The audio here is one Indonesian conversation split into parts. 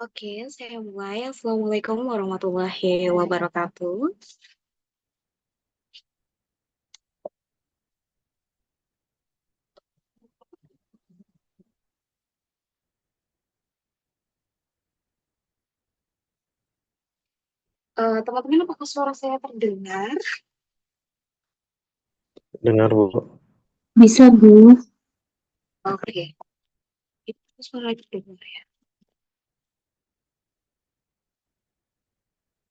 Oke, saya mulai. Assalamualaikum warahmatullahi wabarakatuh. Teman-teman, apakah suara saya terdengar? Dengar, Bu. Bisa, Bu. Oke, itu suara terdengar ya.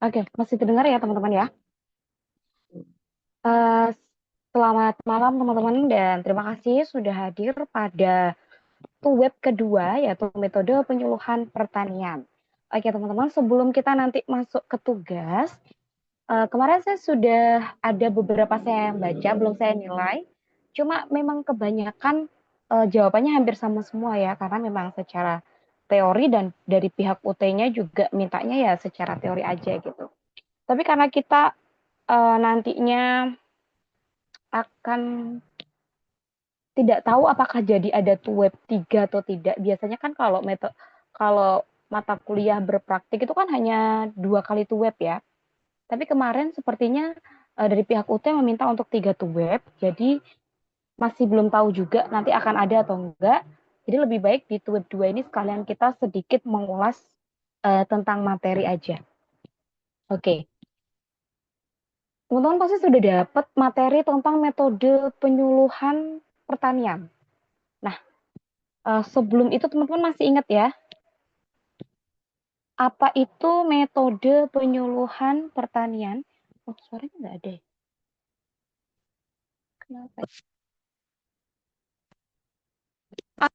Oke, masih terdengar ya teman-teman ya. Eh, Selamat malam teman-teman dan terima kasih sudah hadir pada web kedua yaitu metode penyuluhan pertanian. Oke teman-teman, sebelum kita nanti masuk ke tugas, kemarin saya sudah ada beberapa saya yang baca, belum saya nilai. Cuma memang kebanyakan jawabannya hampir sama semua ya, karena memang secara teori dan dari pihak UT-nya juga mintanya ya secara teori aja gitu. Tapi karena kita nantinya akan tidak tahu apakah jadi ada tuh web 3 atau tidak. Biasanya kan kalau mata kuliah berpraktik itu kan hanya 2 kali tuh web ya. Tapi kemarin sepertinya dari pihak UT meminta untuk 3 tuh web. Jadi masih belum tahu juga nanti akan ada atau enggak. Jadi lebih baik di web 2 ini sekalian kita sedikit mengulas tentang materi aja. Oke, teman-teman pasti sudah dapat materi tentang metode penyuluhan pertanian. Nah, sebelum itu teman-teman masih ingat ya, apa itu metode penyuluhan pertanian? Oh, suaranya nggak ada ya? Kenapa? Ah,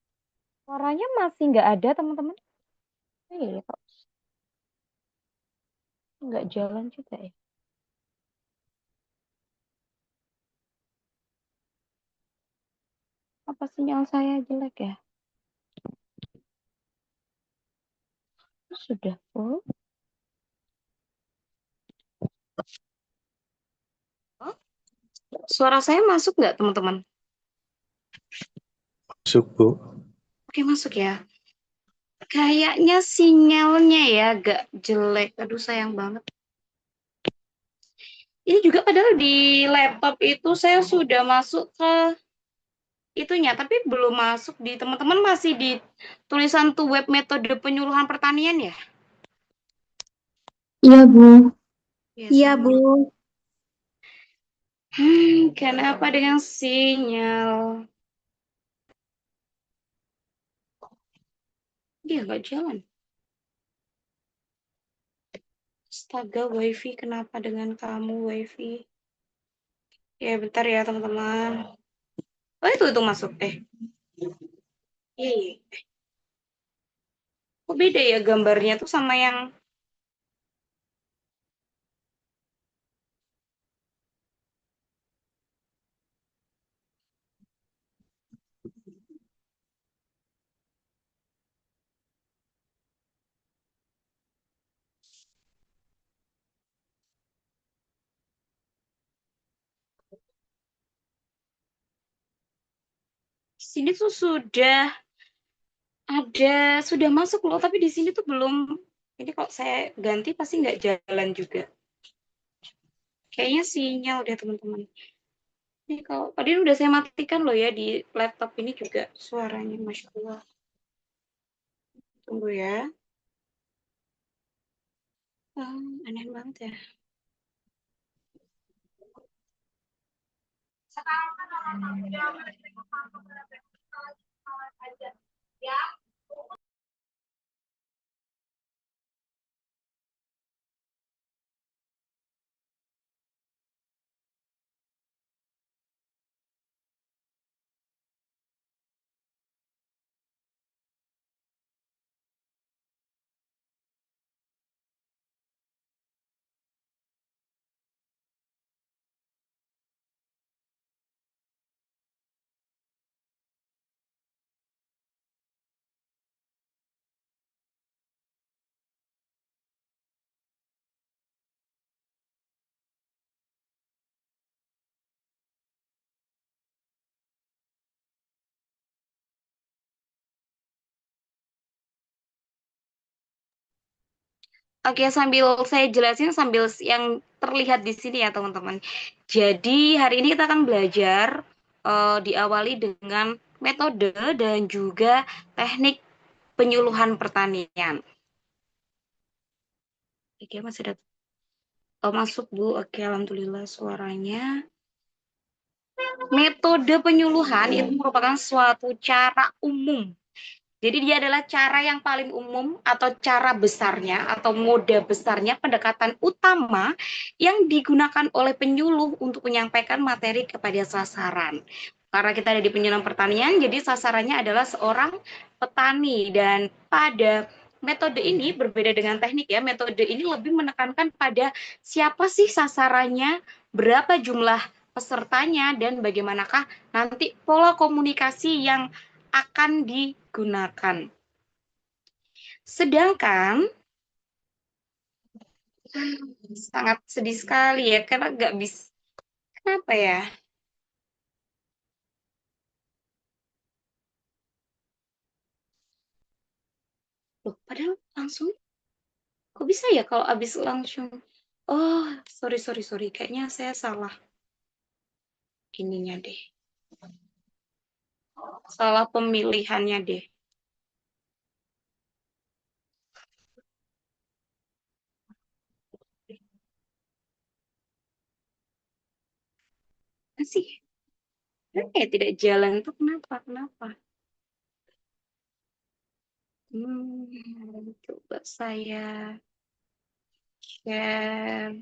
suaranya masih nggak ada teman-teman? Oh, iya, kok nggak jalan juga ya? Apa sinyal saya jelek ya? Sudah full. Oh, suara saya masuk nggak teman-teman? Masuk, Bu. Oke, masuk ya. Kayaknya sinyalnya ya agak jelek. Aduh, sayang banget. Ini juga padahal di laptop itu saya sudah masuk ke itunya, tapi belum masuk di teman-teman masih di tulisan tuh web metode penyuluhan pertanian ya? Iya, Bu. Ya, Iya, sama. Bu. Kenapa dengan sinyal? Dia nggak jalan. Astaga, wifi. Kenapa dengan kamu, wifi? Ya, bentar ya, teman-teman. Oh, itu masuk. Iya, iya. Kok beda ya gambarnya tuh sama yang... Sini tuh sudah masuk loh, tapi di sini tuh belum. Ini kalau saya ganti pasti nggak jalan juga. Kayaknya sinyal deh, teman-teman. Ini kalau tadi udah saya matikan loh ya di laptop ini juga suaranya, Masya Allah. Tunggu ya. Aneh banget ya. Oke, sambil saya jelasin sambil yang terlihat di sini ya teman-teman. Jadi hari ini kita akan belajar diawali dengan metode dan juga teknik penyuluhan pertanian. Oke, masih ada masuk Bu. Oke, alhamdulillah suaranya. Metode penyuluhan itu merupakan suatu cara umum. Jadi dia adalah cara yang paling umum atau cara besarnya atau mode besarnya pendekatan utama yang digunakan oleh penyuluh untuk menyampaikan materi kepada sasaran. Karena kita ada di penyuluhan pertanian, jadi sasarannya adalah seorang petani dan pada metode ini berbeda dengan teknik ya. Metode ini lebih menekankan pada siapa sih sasarannya, berapa jumlah pesertanya dan bagaimanakah nanti pola komunikasi yang akan digunakan. Sedangkan sangat sedih sekali ya karena nggak bisa. Kenapa ya? Loh, padahal langsung kok bisa ya kalau habis langsung. Oh, sorry. Kayaknya saya salah ininya deh. Salah pemilihannya deh. Masih tidak jalan tuh kenapa? Coba saya share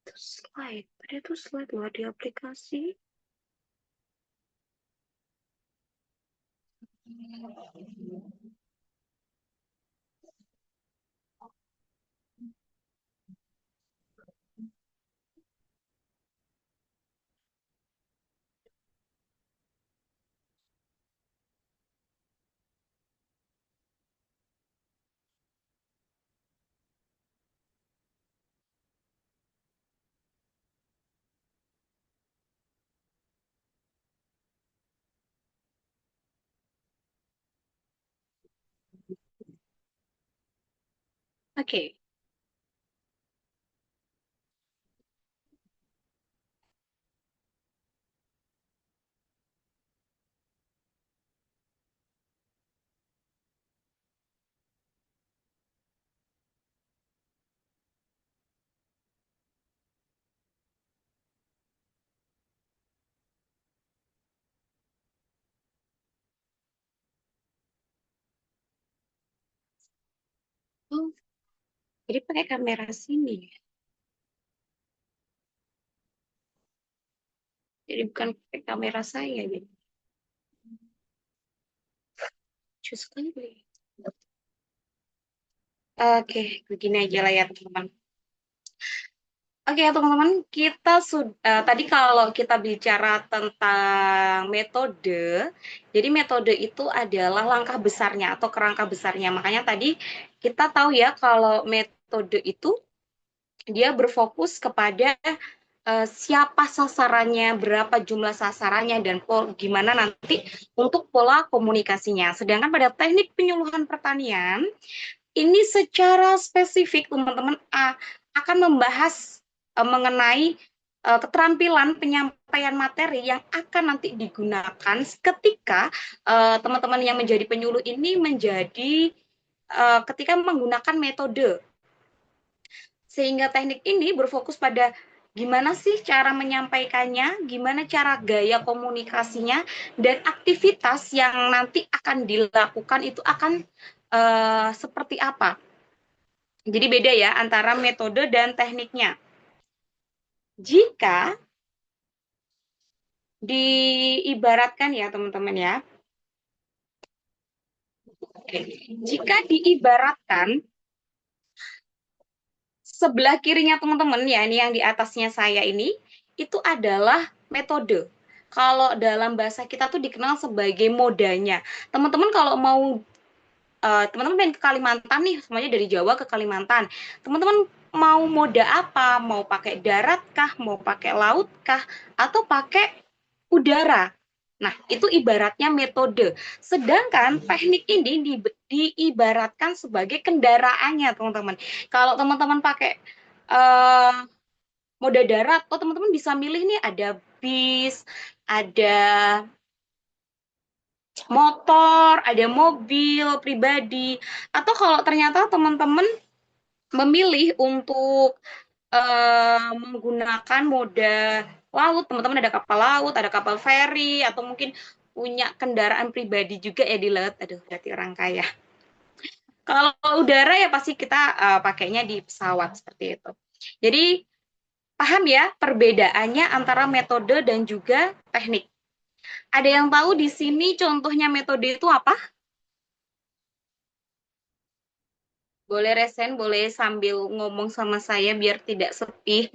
tuh slide. Ada tuh slide loh di aplikasi. Oke. Oh, jadi pakai kamera sini ya. Jadi bukan pakai kamera saya gitu. Cus sekali. Oke, begini aja lah ya teman-teman. Oke ya teman-teman, kita sudah tadi kalau kita bicara tentang metode, jadi metode itu adalah langkah besarnya atau kerangka besarnya. Makanya tadi kita tahu ya kalau metode itu dia berfokus kepada siapa sasarannya, berapa jumlah sasarannya, dan gimana nanti untuk pola komunikasinya. Sedangkan pada teknik penyuluhan pertanian, ini secara spesifik teman-teman akan membahas mengenai keterampilan penyampaian materi yang akan nanti digunakan ketika teman-teman yang menjadi penyuluh ini menjadi ketika menggunakan metode. Sehingga teknik ini berfokus pada gimana sih cara menyampaikannya, gimana cara gaya komunikasinya, dan aktivitas yang nanti akan dilakukan itu akan seperti apa. Jadi beda ya antara metode dan tekniknya. Jika diibaratkan ya teman-teman ya, jika diibaratkan sebelah kirinya teman-teman ya, ini yang di atasnya saya ini, itu adalah metode. Kalau dalam bahasa kita tuh dikenal sebagai modanya. Teman-teman kalau mau teman-teman pengen ke Kalimantan nih, semuanya dari Jawa ke Kalimantan. Teman-teman mau moda apa? Mau pakai darat kah? Mau pakai laut kah? Atau pakai udara? Nah, itu ibaratnya metode. Sedangkan teknik ini diibaratkan sebagai kendaraannya, teman-teman. Kalau teman-teman pakai uh, moda darat, teman-teman bisa milih nih ada bis, ada motor, ada mobil pribadi, atau kalau ternyata teman-teman memilih untuk menggunakan moda laut, teman-teman ada kapal laut, ada kapal feri, atau mungkin punya kendaraan pribadi juga ya di laut. Aduh, berarti orang kaya. Kalau udara ya pasti kita pakainya di pesawat seperti itu. Jadi paham ya perbedaannya antara metode dan juga teknik. Ada yang tahu di sini contohnya metode itu apa? Boleh resen, boleh sambil ngomong sama saya biar tidak sepi.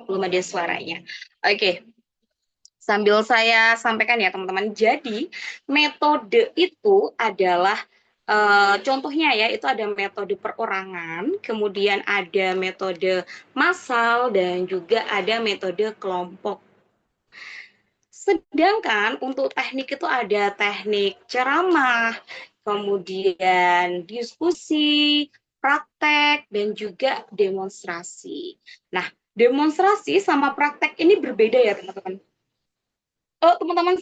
Belum ada suaranya. Oke, sambil saya sampaikan ya teman-teman. Jadi metode itu adalah contohnya ya, itu ada metode perorangan, kemudian ada metode massal, dan juga ada metode kelompok. Sedangkan untuk teknik itu ada teknik ceramah, kemudian diskusi, praktek, dan juga demonstrasi. Nah, demonstrasi sama praktek ini berbeda ya teman-teman. Teman-teman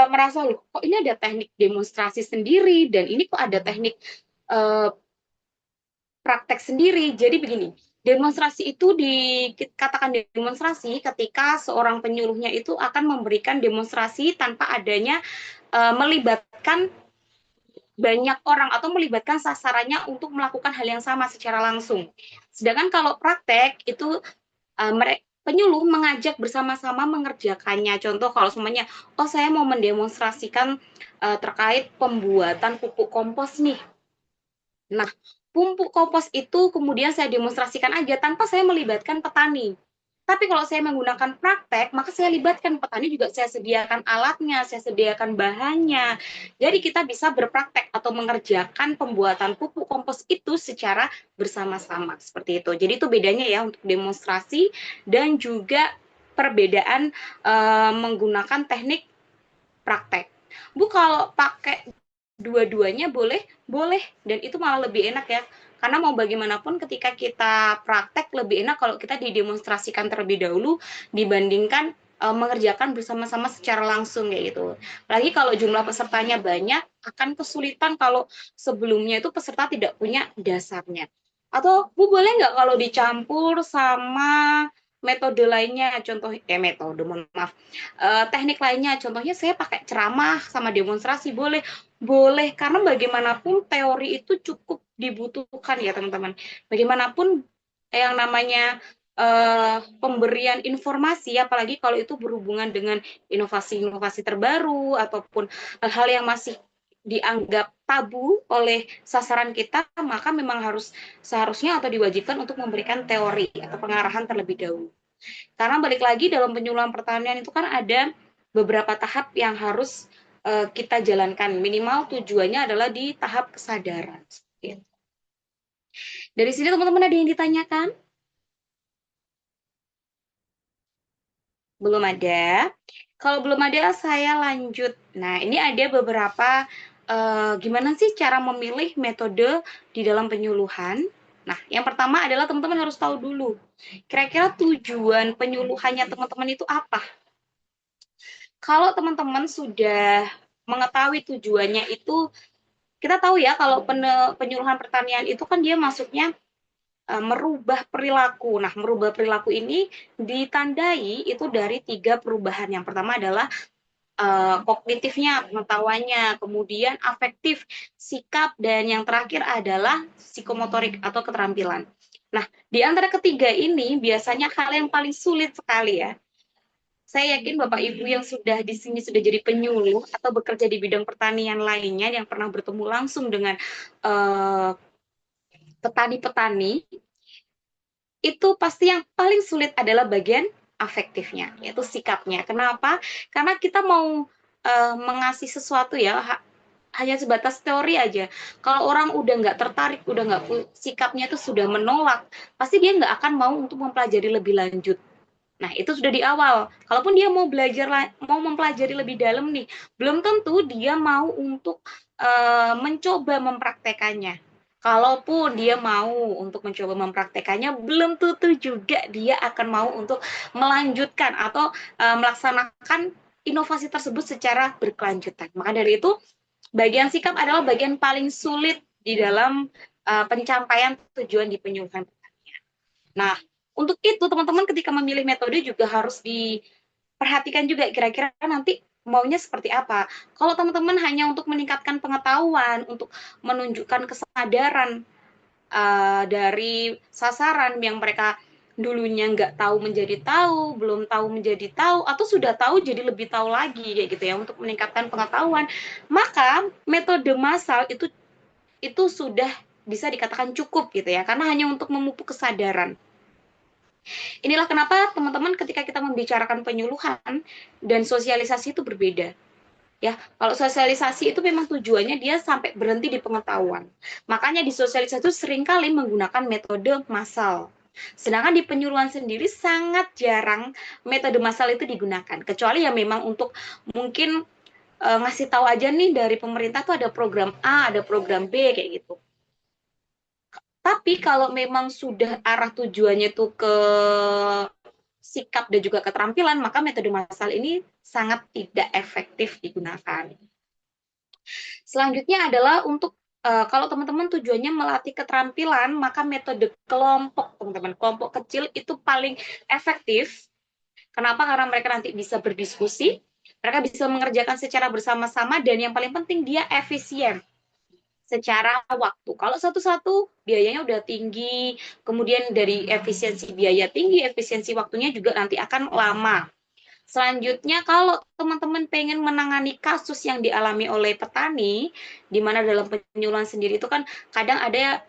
merasa loh, kok ini ada teknik demonstrasi sendiri dan ini kok ada teknik uh, praktek sendiri. Jadi begini, demonstrasi itu dikatakan demonstrasi ketika seorang penyuluhnya itu akan memberikan demonstrasi tanpa adanya melibatkan banyak orang atau melibatkan sasarannya untuk melakukan hal yang sama secara langsung. Sedangkan kalau praktek itu penyuluh mengajak bersama-sama mengerjakannya. Contoh kalau semuanya, oh saya mau mendemonstrasikan terkait pembuatan pupuk kompos nih. Nah, pupuk kompos itu kemudian saya demonstrasikan aja tanpa saya melibatkan petani. Tapi kalau saya menggunakan praktek, maka saya libatkan petani juga, saya sediakan alatnya, saya sediakan bahannya. Jadi kita bisa berpraktek atau mengerjakan pembuatan pupuk kompos itu secara bersama-sama seperti itu. Jadi itu bedanya ya untuk demonstrasi dan juga perbedaan menggunakan teknik praktek. Bu, kalau pakai dua-duanya boleh, boleh, dan itu malah lebih enak ya. Karena mau bagaimanapun ketika kita praktek lebih enak kalau kita didemonstrasikan terlebih dahulu dibandingkan mengerjakan bersama-sama secara langsung kayak gitu. Apalagi kalau jumlah pesertanya banyak, akan kesulitan kalau sebelumnya itu peserta tidak punya dasarnya. Atau Bu boleh nggak kalau dicampur sama metode lainnya, contoh metode, mohon maaf, teknik lainnya, contohnya saya pakai ceramah sama demonstrasi, boleh? Boleh, karena bagaimanapun teori itu cukup dibutuhkan ya teman-teman. Bagaimanapun yang namanya pemberian informasi, apalagi kalau itu berhubungan dengan inovasi-inovasi terbaru ataupun hal-hal yang masih dianggap tabu oleh sasaran kita, maka memang seharusnya atau diwajibkan untuk memberikan teori atau pengarahan terlebih dahulu. Karena balik lagi dalam penyuluhan pertanian itu kan ada beberapa tahap yang harus kita jalankan. Minimal tujuannya adalah di tahap kesadaran. Dari sini teman-teman ada yang ditanyakan? Belum ada. Kalau belum ada, saya lanjut. Nah, ini ada beberapa gimana sih cara memilih metode di dalam penyuluhan. Nah, yang pertama adalah teman-teman harus tahu dulu, kira-kira tujuan penyuluhannya teman-teman itu apa? Kalau teman-teman sudah mengetahui tujuannya itu, kita tahu ya kalau penyuluhan pertanian itu kan dia masuknya merubah perilaku. Nah, merubah perilaku ini ditandai itu dari 3 perubahan. Yang pertama adalah kognitifnya, pengetahuannya, kemudian afektif, sikap, dan yang terakhir adalah psikomotorik atau keterampilan. Nah, di antara ketiga ini biasanya hal yang paling sulit sekali ya. Saya yakin Bapak Ibu yang sudah di sini sudah jadi penyuluh atau bekerja di bidang pertanian lainnya yang pernah bertemu langsung dengan petani-petani, itu pasti yang paling sulit adalah bagian afektifnya, yaitu sikapnya. Kenapa? Karena kita mau mengasih sesuatu ya, hanya sebatas teori aja. Kalau orang udah nggak tertarik, udah nggak sikapnya itu sudah menolak, pasti dia nggak akan mau untuk mempelajari lebih lanjut. Nah, itu sudah di awal. Kalaupun dia mau mau mempelajari lebih dalam nih, belum tentu dia mau untuk mencoba mempraktekannya. Kalaupun dia mau untuk mencoba mempraktekannya, belum tentu juga dia akan mau untuk melanjutkan atau melaksanakan inovasi tersebut secara berkelanjutan. Maka dari itu, bagian sikap adalah bagian paling sulit di dalam pencapaian tujuan di penyuluhan. Nah, untuk itu teman-teman ketika memilih metode juga harus diperhatikan juga kira-kira nanti maunya seperti apa. Kalau teman-teman hanya untuk meningkatkan pengetahuan, untuk menunjukkan kesadaran dari sasaran yang mereka dulunya nggak tahu menjadi tahu, belum tahu menjadi tahu, atau sudah tahu jadi lebih tahu lagi kayak gitu ya untuk meningkatkan pengetahuan, maka metode massal itu sudah bisa dikatakan cukup gitu ya, karena hanya untuk memupuk kesadaran. Inilah kenapa teman-teman ketika kita membicarakan penyuluhan dan sosialisasi itu berbeda. Ya, kalau sosialisasi itu memang tujuannya dia sampai berhenti di pengetahuan. Makanya di sosialisasi itu seringkali menggunakan metode massal. Sedangkan di penyuluhan sendiri sangat jarang metode massal itu digunakan. Kecuali ya memang untuk mungkin ngasih tahu aja nih dari pemerintah tuh ada program A, ada program B kayak gitu. Tapi kalau memang sudah arah tujuannya tuh ke sikap dan juga keterampilan, maka metode massal ini sangat tidak efektif digunakan. Selanjutnya adalah untuk kalau teman-teman tujuannya melatih keterampilan, maka metode kelompok, teman-teman, kelompok kecil itu paling efektif. Kenapa? Karena mereka nanti bisa berdiskusi, mereka bisa mengerjakan secara bersama-sama, dan yang paling penting dia efisien secara waktu. Kalau satu-satu biayanya udah tinggi, kemudian dari efisiensi biaya tinggi, efisiensi waktunya juga nanti akan lama. Selanjutnya, kalau teman-teman pengen menangani kasus yang dialami oleh petani, di mana dalam penyuluhan sendiri itu kan kadang ada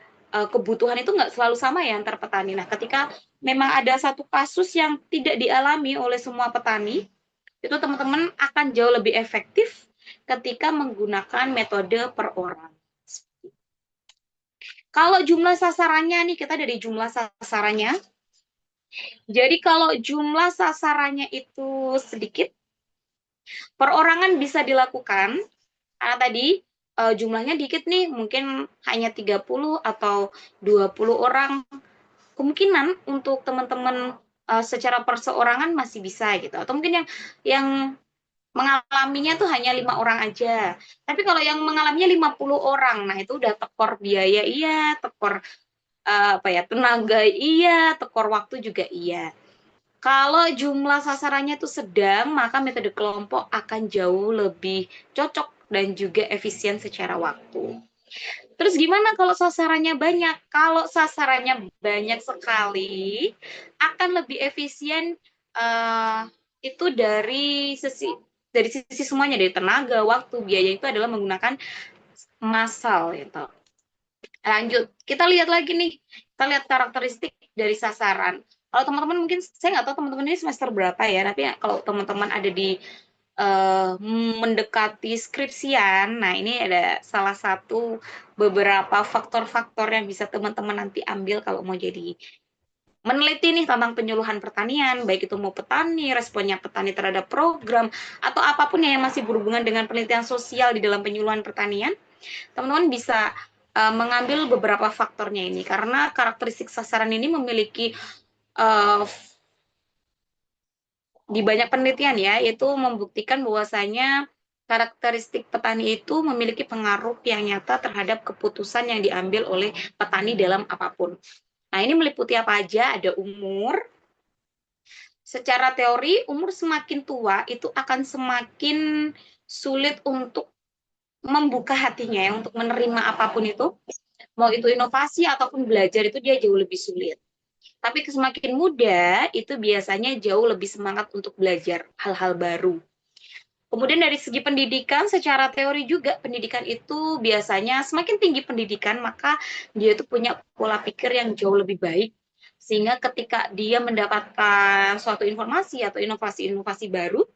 kebutuhan itu nggak selalu sama ya antar petani. Nah, ketika memang ada satu kasus yang tidak dialami oleh semua petani, itu teman-teman akan jauh lebih efektif ketika menggunakan metode per orang. Kalau jumlah sasarannya nih, kita dari jumlah sasarannya. Jadi kalau jumlah sasarannya itu sedikit, perorangan bisa dilakukan, karena tadi jumlahnya dikit nih, mungkin hanya 30 atau 20 orang. Kemungkinan untuk teman-teman secara perseorangan masih bisa gitu. Atau mungkin yang mengalaminya tuh hanya 5 orang aja. Tapi kalau yang mengalaminya 50 orang, nah itu udah tekor biaya iya, tekor tenaga iya, tekor waktu juga iya. Kalau jumlah sasarannya itu sedang, maka metode kelompok akan jauh lebih cocok dan juga efisien secara waktu. Terus gimana kalau sasarannya banyak? Kalau sasarannya banyak sekali, akan lebih efisien itu dari sisi semuanya, dari tenaga, waktu, biaya itu adalah menggunakan massal gitu. Lanjut, kita lihat lagi nih, kita lihat karakteristik dari sasaran. Kalau teman-teman mungkin, saya nggak tahu teman-teman ini semester berapa ya, tapi kalau teman-teman ada di mendekati skripsian, nah ini ada salah satu beberapa faktor-faktor yang bisa teman-teman nanti ambil kalau mau jadi meneliti nih tentang penyuluhan pertanian, baik itu mau petani, responnya petani terhadap program, atau apapun yang masih berhubungan dengan penelitian sosial di dalam penyuluhan pertanian, teman-teman bisa mengambil beberapa faktornya ini, karena karakteristik sasaran ini memiliki di banyak penelitian ya, itu membuktikan bahwasanya karakteristik petani itu memiliki pengaruh yang nyata terhadap keputusan yang diambil oleh petani dalam apapun. Nah, ini meliputi apa aja? Ada umur. Secara teori, umur semakin tua itu akan semakin sulit untuk membuka hatinya ya, untuk menerima apapun itu. Mau itu inovasi ataupun belajar itu dia jauh lebih sulit. Tapi semakin muda itu biasanya jauh lebih semangat untuk belajar hal-hal baru. Kemudian dari segi pendidikan, secara teori juga pendidikan itu biasanya semakin tinggi pendidikan, maka dia itu punya pola pikir yang jauh lebih baik. Sehingga ketika dia mendapatkan suatu informasi atau inovasi-inovasi baru,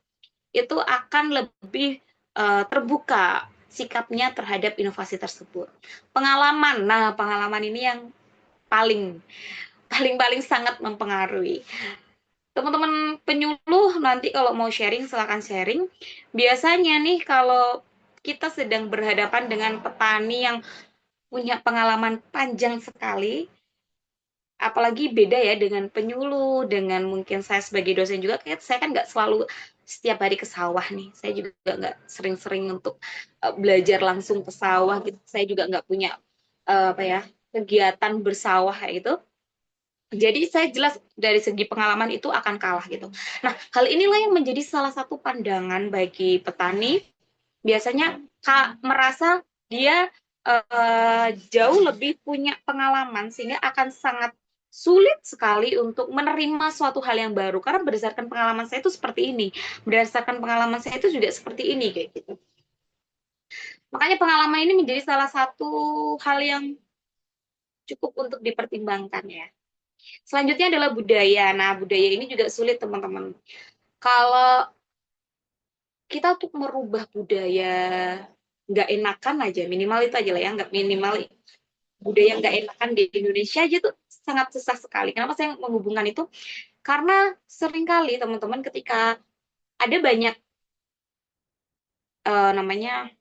itu akan lebih terbuka sikapnya terhadap inovasi tersebut. Pengalaman, nah pengalaman ini yang paling paling paling sangat mempengaruhi. Teman-teman penyuluh nanti kalau mau sharing silakan sharing. Biasanya nih kalau kita sedang berhadapan dengan petani yang punya pengalaman panjang sekali, apalagi beda ya dengan penyuluh, dengan mungkin saya sebagai dosen juga, kayak saya kan nggak selalu setiap hari ke sawah nih. Saya juga nggak sering-sering untuk belajar langsung ke sawah gitu. Saya juga nggak punya apa ya kegiatan bersawah kayak gitu. Jadi saya jelas dari segi pengalaman itu akan kalah gitu. Nah, hal inilah yang menjadi salah satu pandangan bagi petani. Biasanya merasa dia jauh lebih punya pengalaman sehingga akan sangat sulit sekali untuk menerima suatu hal yang baru karena berdasarkan pengalaman saya itu seperti ini, berdasarkan pengalaman saya itu juga seperti ini kayak gitu. Makanya pengalaman ini menjadi salah satu hal yang cukup untuk dipertimbangkan ya. Selanjutnya adalah budaya. Nah, budaya ini juga sulit teman-teman. Kalau kita untuk merubah budaya nggak enakan aja, minimal itu aja lah ya, nggak minimal budaya nggak enakan di Indonesia aja tuh sangat susah sekali. Kenapa saya menghubungkan itu? Karena seringkali teman-teman ketika ada banyak namanya,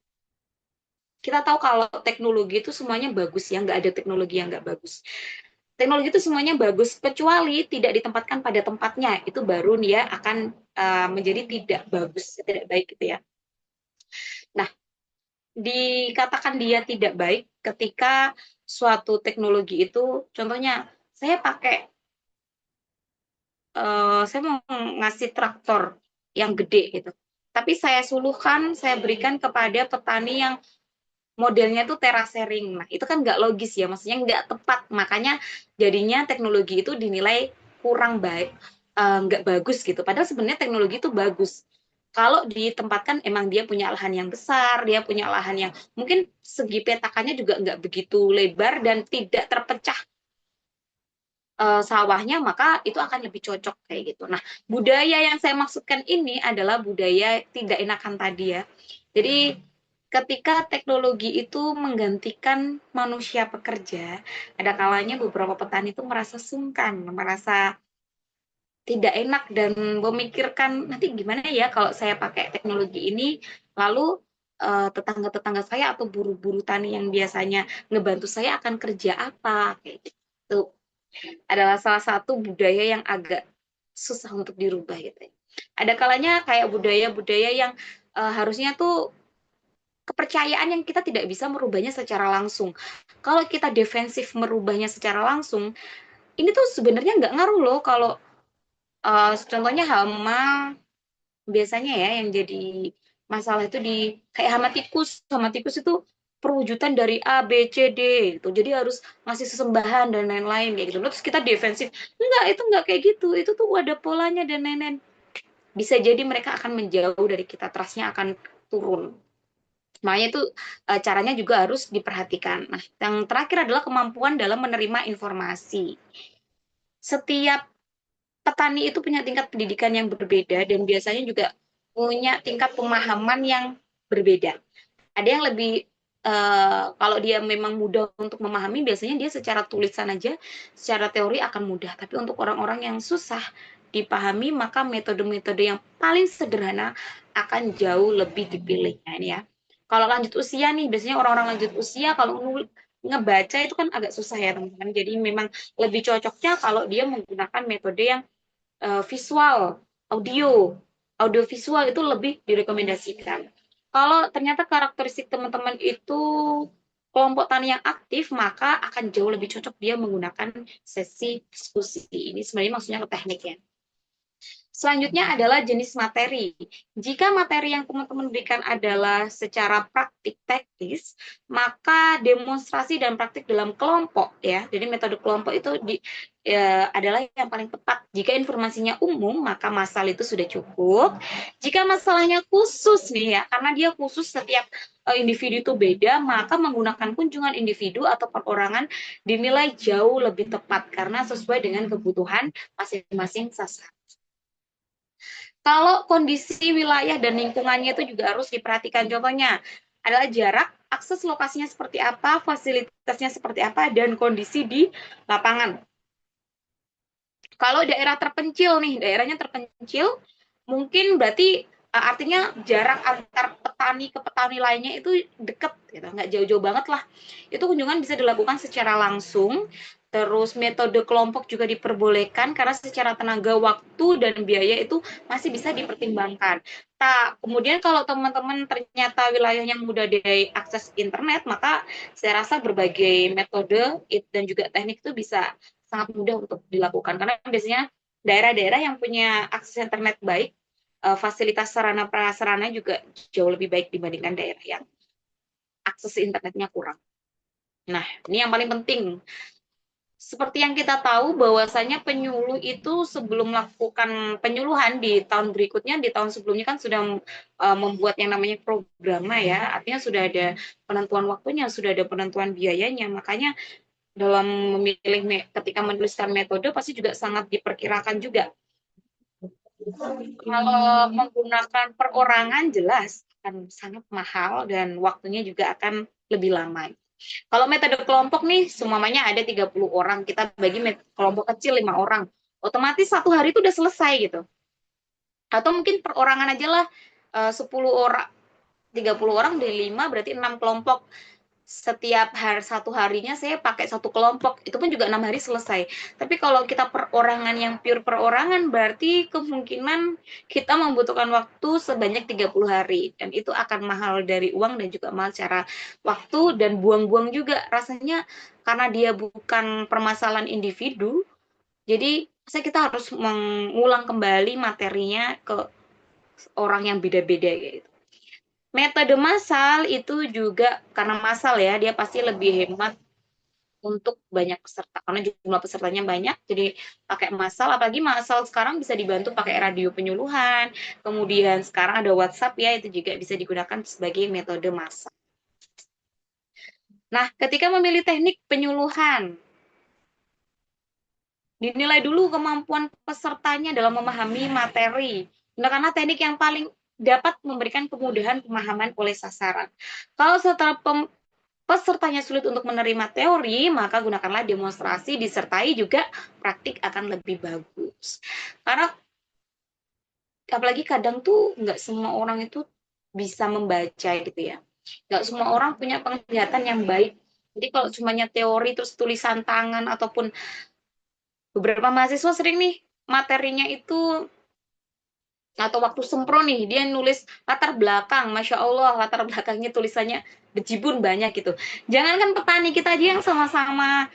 kita tahu kalau teknologi itu semuanya bagus ya, nggak ada teknologi yang nggak bagus. Teknologi itu semuanya bagus, kecuali tidak ditempatkan pada tempatnya, itu baru dia akan menjadi tidak bagus, tidak baik gitu ya. Nah, dikatakan dia tidak baik ketika suatu teknologi itu, contohnya saya mau ngasih traktor yang gede gitu, tapi saya suluhkan, saya berikan kepada petani yang modelnya tuh terasering. Nah, itu kan nggak logis ya, maksudnya nggak tepat. Makanya jadinya teknologi itu dinilai kurang baik, nggak bagus gitu. Padahal sebenarnya teknologi itu bagus. Kalau ditempatkan emang dia punya lahan yang besar, dia punya lahan yang mungkin segi petakannya juga nggak begitu lebar dan tidak terpecah sawahnya, maka itu akan lebih cocok kayak gitu. Nah, budaya yang saya maksudkan ini adalah budaya tidak enakan tadi ya. Jadi ketika teknologi itu menggantikan manusia pekerja, ada kalanya beberapa petani itu merasa sungkan, merasa tidak enak dan memikirkan nanti gimana ya kalau saya pakai teknologi ini, lalu tetangga-tetangga saya atau buruh-buruh tani yang biasanya ngebantu saya akan kerja apa kayak gitu. Adalah salah satu budaya yang agak susah untuk dirubah gitu ya. Ada kalanya kayak budaya-budaya yang harusnya tuh kepercayaan yang kita tidak bisa merubahnya secara langsung. Kalau kita defensif merubahnya secara langsung, ini tuh sebenarnya nggak ngaruh loh. Kalau contohnya hama, biasanya ya yang jadi masalah itu di kayak hama tikus itu perwujudan dari A, B, C, D gitu. Jadi harus ngasih sesembahan dan lain-lain kayak gitu. Terus kita defensif, enggak itu enggak kayak gitu. Itu tuh ada polanya dan lain-lain. Bisa jadi mereka akan menjauh dari kita, trustnya akan turun. Makanya itu caranya juga harus diperhatikan. Nah, yang terakhir adalah kemampuan dalam menerima informasi. Setiap petani itu punya tingkat pendidikan yang berbeda dan biasanya juga punya tingkat pemahaman yang berbeda. Ada yang lebih kalau dia memang mudah untuk memahami, biasanya dia secara tulisan aja, secara teori akan mudah. Tapi untuk orang-orang yang susah dipahami, maka metode-metode yang paling sederhana akan jauh lebih dipilih. Nah, ini ya. Kalau lanjut usia nih, biasanya orang-orang lanjut usia kalau ngebaca itu kan agak susah ya teman-teman. Jadi memang lebih cocoknya kalau dia menggunakan metode yang visual, audio visual itu lebih direkomendasikan. Kalau ternyata karakteristik teman-teman itu kelompok tani yang aktif, maka akan jauh lebih cocok dia menggunakan sesi diskusi. Ini sebenarnya maksudnya ke teknik ya. Selanjutnya adalah jenis materi. Jika materi yang teman-teman berikan adalah secara praktik teknis, maka demonstrasi dan praktik dalam kelompok ya. Jadi metode kelompok itu adalah yang paling tepat. Jika informasinya umum, maka massal itu sudah cukup. Jika masalahnya khusus nih ya, karena dia khusus setiap individu itu beda, maka menggunakan kunjungan individu atau perorangan dinilai jauh lebih tepat karena sesuai dengan kebutuhan masing-masing sasaran. Kalau kondisi wilayah dan lingkungannya itu juga harus diperhatikan. Contohnya adalah jarak, akses lokasinya seperti apa, fasilitasnya seperti apa, dan kondisi di lapangan. Kalau daerah terpencil nih, daerahnya terpencil, mungkin berarti artinya jarak antar petani ke petani lainnya itu deket, gitu, nggak jauh-jauh banget lah. Itu kunjungan bisa dilakukan secara langsung. Terus metode kelompok juga diperbolehkan karena secara tenaga, waktu, dan biaya itu masih bisa dipertimbangkan. Nah, kemudian kalau teman-teman ternyata wilayahnya mudah diakses internet, maka saya rasa berbagai metode dan juga teknik itu bisa sangat mudah untuk dilakukan. Karena biasanya daerah-daerah yang punya akses internet baik, fasilitas sarana prasarana juga jauh lebih baik dibandingkan daerah yang akses internetnya kurang. Nah, ini yang paling penting. Seperti yang kita tahu bahwasanya penyuluh itu sebelum melakukan penyuluhan di tahun berikutnya, di tahun sebelumnya kan sudah membuat yang namanya programa ya, artinya sudah ada penentuan waktunya, sudah ada penentuan biayanya, makanya dalam memilih ketika menuliskan metode pasti juga sangat diperkirakan juga. Kalau menggunakan perorangan jelas akan sangat mahal dan waktunya juga akan lebih lama. Kalau metode kelompok nih, semuanya ada 30 orang, kita bagi kelompok kecil 5 orang. Otomatis satu hari itu udah selesai gitu. Atau mungkin perorangan aja lah, 10 orang, 30 orang dari 5 berarti 6 kelompok. Setiap satu harinya saya pakai satu kelompok, itu pun juga 6 hari selesai. Tapi kalau kita perorangan yang pure perorangan, berarti kemungkinan kita membutuhkan waktu sebanyak 30 hari. Dan itu akan mahal dari uang dan juga mahal secara waktu dan buang-buang juga rasanya karena dia bukan permasalahan individu. Jadi kita harus mengulang kembali materinya ke orang yang beda-beda gitu. Metode massal itu juga karena massal ya, dia pasti lebih hemat untuk banyak peserta karena jumlah pesertanya banyak, jadi pakai massal. Apalagi massal sekarang bisa dibantu pakai radio penyuluhan, kemudian sekarang ada WhatsApp ya, itu juga bisa digunakan sebagai metode massal. Nah, ketika memilih teknik penyuluhan, dinilai dulu kemampuan pesertanya dalam memahami materi. Karena teknik yang paling dapat memberikan kemudahan pemahaman oleh sasaran. Kalau setelah pesertanya sulit untuk menerima teori, maka gunakanlah demonstrasi disertai juga praktik akan lebih bagus. Karena apalagi kadang tuh nggak semua orang itu bisa membaca gitu ya. Nggak semua orang punya penglihatan yang baik. Jadi kalau cumanya teori terus tulisan tangan ataupun beberapa mahasiswa sering nih materinya itu atau waktu sempro nih dia nulis latar belakang, masya Allah latar belakangnya tulisannya bejibun banyak gitu. Jangankan petani, kita aja yang sama-sama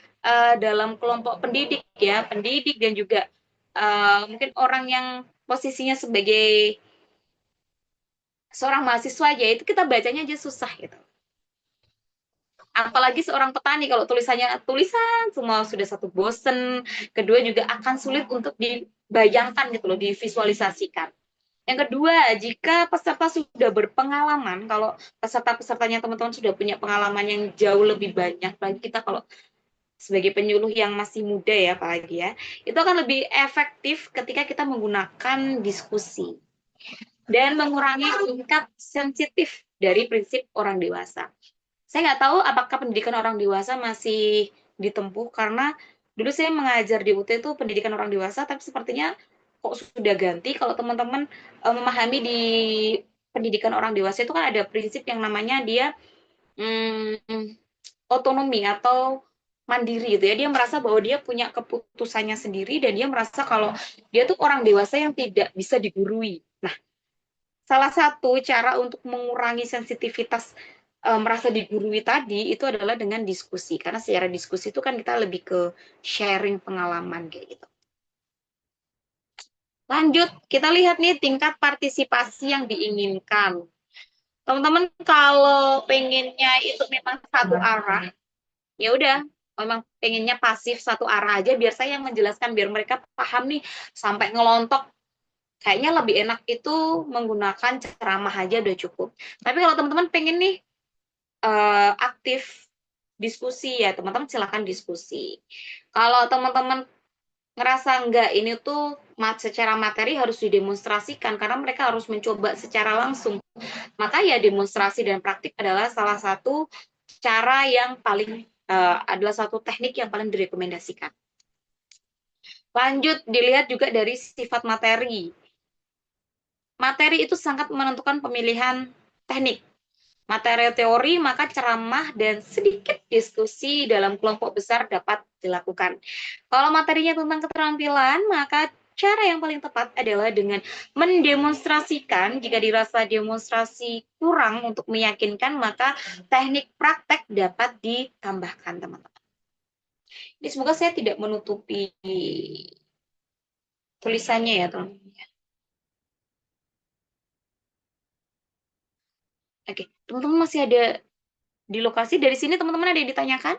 dalam kelompok pendidik ya, pendidik dan juga mungkin orang yang posisinya sebagai seorang mahasiswa aja itu kita bacanya aja susah gitu. Apalagi seorang petani kalau tulisannya tulisan semua sudah satu bosen, kedua juga akan sulit untuk dibayangkan gitu loh, divisualisasikan. Yang kedua, jika peserta sudah berpengalaman, kalau peserta-pesertanya teman-teman sudah punya pengalaman yang jauh lebih banyak, apalagi kita kalau sebagai penyuluh yang masih muda ya apalagi ya, itu akan lebih efektif ketika kita menggunakan diskusi dan mengurangi tingkat sensitif dari prinsip orang dewasa. Saya nggak tahu apakah pendidikan orang dewasa masih ditempuh, karena dulu saya mengajar di UT itu pendidikan orang dewasa, tapi sepertinya kok sudah ganti. Kalau teman-teman memahami di pendidikan orang dewasa itu kan ada prinsip yang namanya dia otonomi atau mandiri gitu ya. Dia merasa bahwa dia punya keputusannya sendiri dan dia merasa kalau dia tuh orang dewasa yang tidak bisa digurui. Nah, salah satu cara untuk mengurangi sensitivitas merasa digurui tadi itu adalah dengan diskusi, karena secara diskusi itu kan kita lebih ke sharing pengalaman kayak gitu. Lanjut, kita lihat nih tingkat partisipasi yang diinginkan. Teman-teman kalau pengennya itu memang satu arah, ya udah, memang pengennya pasif satu arah aja, biar saya yang menjelaskan, biar mereka paham nih sampai ngelontok. Kayaknya lebih enak itu menggunakan ceramah aja udah cukup. Tapi kalau teman-teman pengen nih aktif diskusi ya teman-teman silakan diskusi. Kalau teman-teman ngerasa enggak ini tuh secara materi harus didemonstrasikan karena mereka harus mencoba secara langsung, maka ya demonstrasi dan praktik adalah salah satu cara yang paling adalah satu teknik yang paling direkomendasikan. Lanjut, dilihat juga dari sifat materi. Materi itu sangat menentukan pemilihan teknik. Materi teori, maka ceramah dan sedikit diskusi dalam kelompok besar dapat dilakukan. Kalau materinya tentang keterampilan, maka cara yang paling tepat adalah dengan mendemonstrasikan. Jika dirasa demonstrasi kurang untuk meyakinkan, maka teknik praktek dapat ditambahkan, teman-teman. Jadi semoga saya tidak menutupi tulisannya ya, teman-teman. Oke, teman-teman masih ada di lokasi. Dari sini teman-teman ada yang ditanyakan?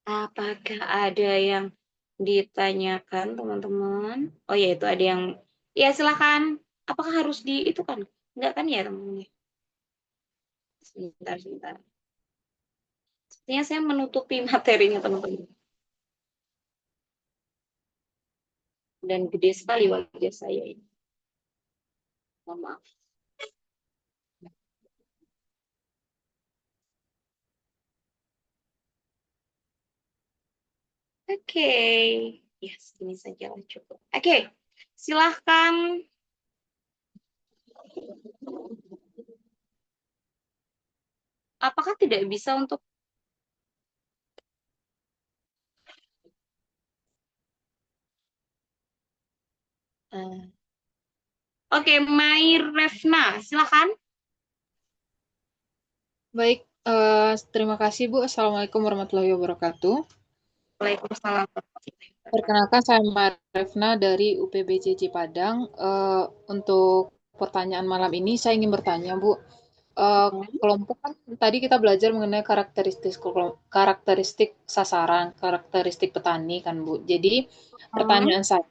Apakah ada yang ditanyakan, teman-teman? Oh ya, itu ada yang... Ya, silakan. Apakah harus di itu kan? Enggak kan ya, teman-teman? Sebentar, sebentar. Sepertinya saya menutupi materinya, teman-teman. Dan gede sekali wajah saya ini. Mohon maaf. Oke. Ya, segini saja lah cukup. Oke. Silahkan. Apakah tidak bisa untuk... Oke, Mai Refna, silahkan. Baik, terima kasih Bu. Assalamualaikum warahmatullahi wabarakatuh. Waalaikumsalam. Perkenalkan saya Mbak Refna dari UPBJJ Padang. Untuk pertanyaan malam ini saya ingin bertanya Bu. Kelompok kan tadi kita belajar mengenai karakteristik sasaran, karakteristik petani kan Bu. Jadi pertanyaan saya,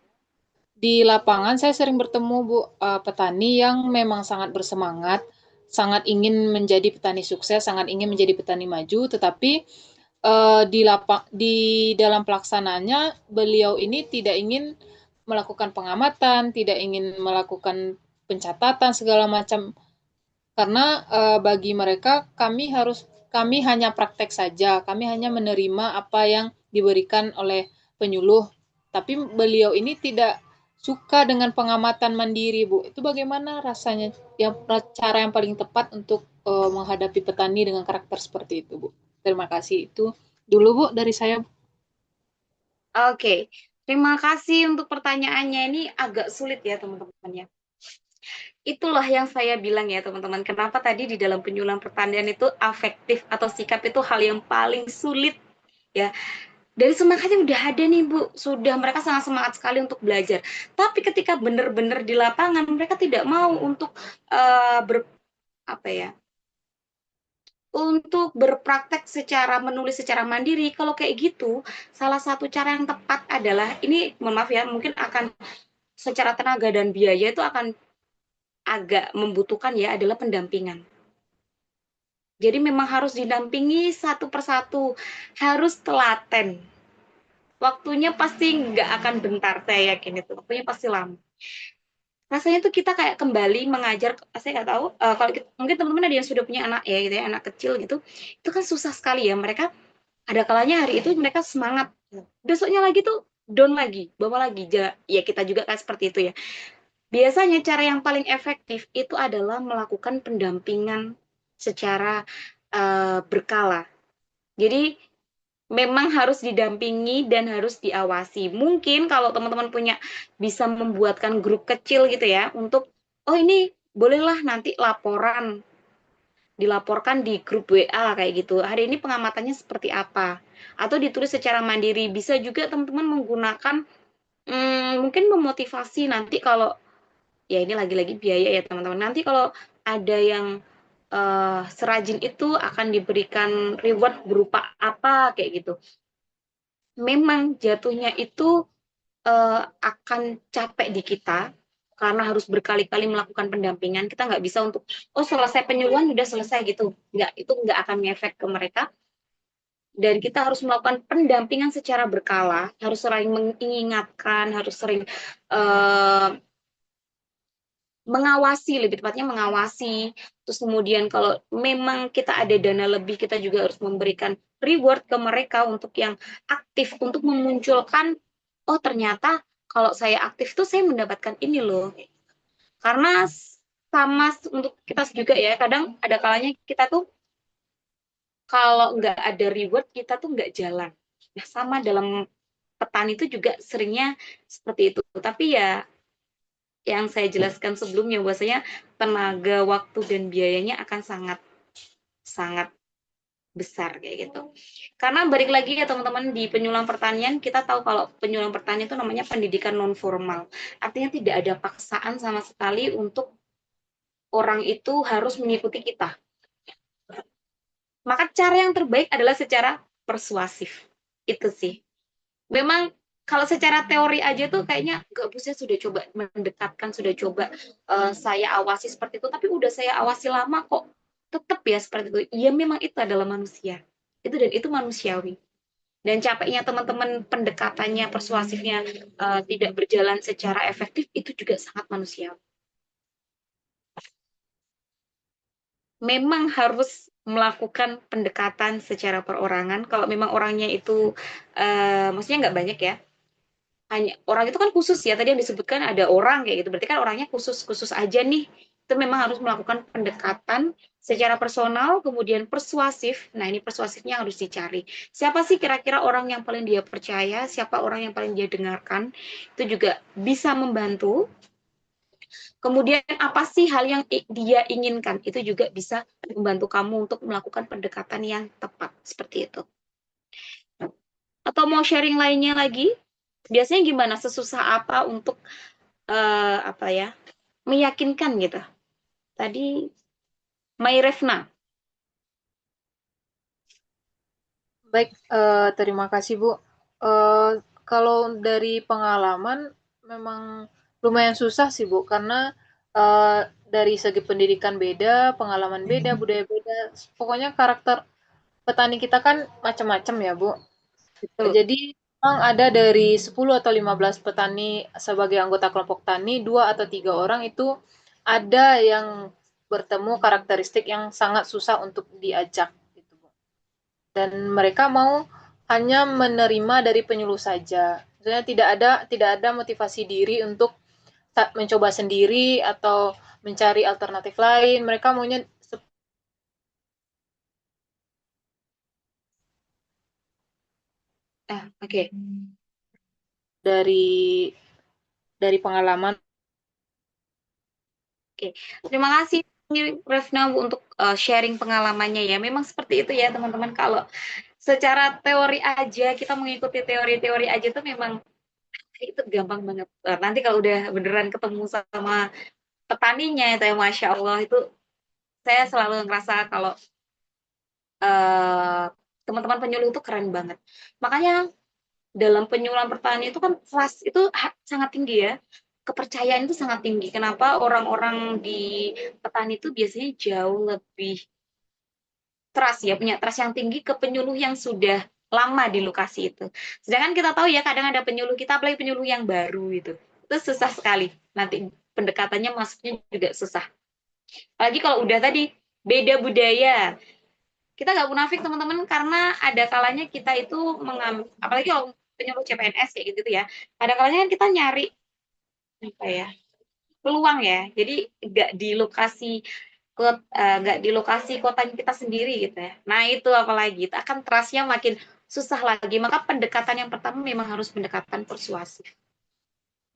di lapangan saya sering bertemu Bu, petani yang memang sangat bersemangat, sangat ingin menjadi petani sukses, sangat ingin menjadi petani maju, tetapi di dalam pelaksanaannya beliau ini tidak ingin melakukan pengamatan, tidak ingin melakukan pencatatan segala macam, karena bagi mereka kami hanya praktek saja, kami hanya menerima apa yang diberikan oleh penyuluh, tapi beliau ini tidak suka dengan pengamatan mandiri, Bu. Itu bagaimana rasanya, cara yang paling tepat untuk menghadapi petani dengan karakter seperti itu, Bu? Terima kasih. Itu dulu, Bu, dari saya. Oke, terima kasih untuk pertanyaannya. Ini agak sulit ya, teman-teman ya. Itulah yang saya bilang ya, teman-teman. Kenapa tadi di dalam penyuluhan pertanian itu afektif atau sikap itu hal yang paling sulit ya. Dari semangatnya udah ada nih Bu, sudah mereka sangat semangat sekali untuk belajar. Tapi ketika benar-benar di lapangan mereka tidak mau untuk apa ya? Untuk berpraktek menulis secara mandiri. Kalau kayak gitu, salah satu cara yang tepat adalah ini, mohon maaf ya, mungkin akan secara tenaga dan biaya itu akan agak membutuhkan ya, adalah pendampingan. Jadi memang harus didampingi satu persatu, harus telaten. Waktunya pasti nggak akan bentar, saya yakin itu. Waktunya pasti lama. Rasanya tuh kita kayak kembali mengajar, saya nggak tahu, kalau mungkin teman-teman ada yang sudah punya anak ya, gitu ya, anak kecil gitu, itu kan susah sekali ya. Mereka ada kalanya hari itu mereka semangat, besoknya lagi tuh down lagi, bawa lagi. Ya kita juga kan seperti itu ya. Biasanya cara yang paling efektif itu adalah melakukan pendampingan secara berkala. Jadi memang harus didampingi dan harus diawasi. Mungkin kalau teman-teman bisa membuatkan grup kecil gitu ya untuk, oh ini bolehlah nanti dilaporkan di grup WA kayak gitu. Hari ini pengamatannya seperti apa? Atau ditulis secara mandiri. Bisa juga teman-teman menggunakan mungkin memotivasi nanti kalau, ya ini lagi-lagi biaya ya teman-teman. Nanti kalau ada yang serajin itu akan diberikan reward berupa apa kayak gitu. Memang jatuhnya itu akan capek di kita karena harus berkali-kali melakukan pendampingan. Kita nggak bisa untuk, oh selesai penyuluhan udah selesai gitu. Nggak, itu nggak akan ngefek ke mereka. Dan kita harus melakukan pendampingan secara berkala, harus sering mengingatkan, harus sering mengawasi, lebih tepatnya mengawasi. Terus kemudian kalau memang kita ada dana lebih, kita juga harus memberikan reward ke mereka untuk yang aktif, untuk memunculkan, oh ternyata kalau saya aktif tuh saya mendapatkan ini loh. Karena sama untuk kita juga ya, kadang ada kalanya kita tuh kalau nggak ada reward, kita tuh nggak jalan. Nah, sama dalam petani itu juga seringnya seperti itu. Tapi ya yang saya jelaskan sebelumnya, bahwasanya tenaga, waktu, dan biayanya akan sangat sangat besar kayak gitu. Karena balik lagi ya teman-teman, di penyuluhan pertanian kita tahu kalau penyuluhan pertanian itu namanya pendidikan non formal. Artinya tidak ada paksaan sama sekali untuk orang itu harus mengikuti kita. Maka cara yang terbaik adalah secara persuasif. Itu sih. Memang kalau secara teori aja tuh kayaknya nggak bisa, sudah coba mendekatkan, sudah coba saya awasi seperti itu, tapi udah saya awasi lama kok tetap ya seperti itu. Iya, memang itu adalah manusia. Dan itu manusiawi. Dan capeknya teman-teman pendekatannya, persuasifnya tidak berjalan secara efektif, itu juga sangat manusiawi. Memang harus melakukan pendekatan secara perorangan. Kalau memang orangnya itu, maksudnya nggak banyak ya, hanya orang itu kan khusus ya, tadi yang disebutkan ada orang kayak gitu, berarti kan orangnya khusus aja nih. Itu memang harus melakukan pendekatan secara personal, kemudian persuasif. Nah, ini persuasifnya harus dicari, siapa sih kira-kira orang yang paling dia percaya, siapa orang yang paling dia dengarkan. Itu juga bisa membantu. Kemudian apa sih hal yang dia inginkan, itu juga bisa membantu kamu untuk melakukan pendekatan yang tepat seperti itu. Atau mau sharing lainnya lagi? Biasanya gimana? Sesusah apa untuk meyakinkan gitu? Tadi Mairefna. Baik, terima kasih Bu. Kalau dari pengalaman memang lumayan susah sih Bu, karena dari segi pendidikan beda, pengalaman beda, budaya beda. Pokoknya karakter petani kita kan macam-macam ya Bu. Betul. Jadi memang ada dari 10 atau 15 petani sebagai anggota kelompok tani, 2 atau 3 orang itu ada yang bertemu karakteristik yang sangat susah untuk diajak gitu, Bu. Dan mereka mau hanya menerima dari penyuluh saja. Maksudnya tidak ada motivasi diri untuk mencoba sendiri atau mencari alternatif lain. Mereka maunya Oke. dari pengalaman. Oke. Terima kasih Refna Bu, untuk sharing pengalamannya ya. Memang seperti itu ya teman-teman, kalau secara teori aja, kita mengikuti teori-teori aja tuh memang itu gampang banget. Nanti kalau udah beneran ketemu sama petaninya itu ya, Masya Allah, itu saya selalu ngerasa kalau teman-teman penyuluh itu keren banget. Makanya dalam penyuluhan pertanian itu kan trust itu sangat tinggi ya. Kepercayaan itu sangat tinggi. Kenapa orang-orang di petani itu biasanya jauh lebih trust ya, punya trust yang tinggi ke penyuluh yang sudah lama di lokasi itu. Sedangkan kita tahu ya, kadang ada penyuluh kita, apalagi penyuluh yang baru itu susah sekali. Nanti pendekatannya masuknya juga susah. Apalagi kalau udah tadi beda budaya. Kita nggak munafik teman-teman, karena ada kalanya kita itu mengambil, apalagi kalau penyuluh CPNS kayak gitu ya, ada kalanya kan kita nyari apa ya, peluang ya, jadi nggak di lokasi kotanya kita sendiri gitu ya. Nah itu apalagi itu akan trustnya makin susah lagi. Maka pendekatan yang pertama memang harus pendekatan persuasif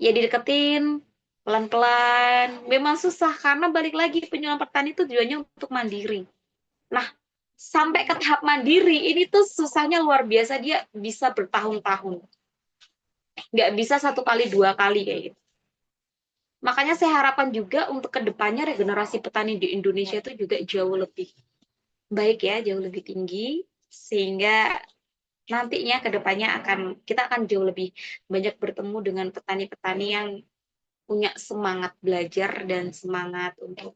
ya, dideketin pelan-pelan. Memang susah karena balik lagi penyuluhan petani itu tujuannya untuk mandiri. Nah, sampai ke tahap mandiri ini tuh susahnya luar biasa, dia bisa bertahun-tahun, nggak bisa 1 kali 2 kali kayak gitu. Makanya saya harapkan juga untuk kedepannya regenerasi petani di Indonesia itu juga jauh lebih baik ya, jauh lebih tinggi, sehingga nantinya kedepannya kita akan jauh lebih banyak bertemu dengan petani-petani yang punya semangat belajar dan semangat untuk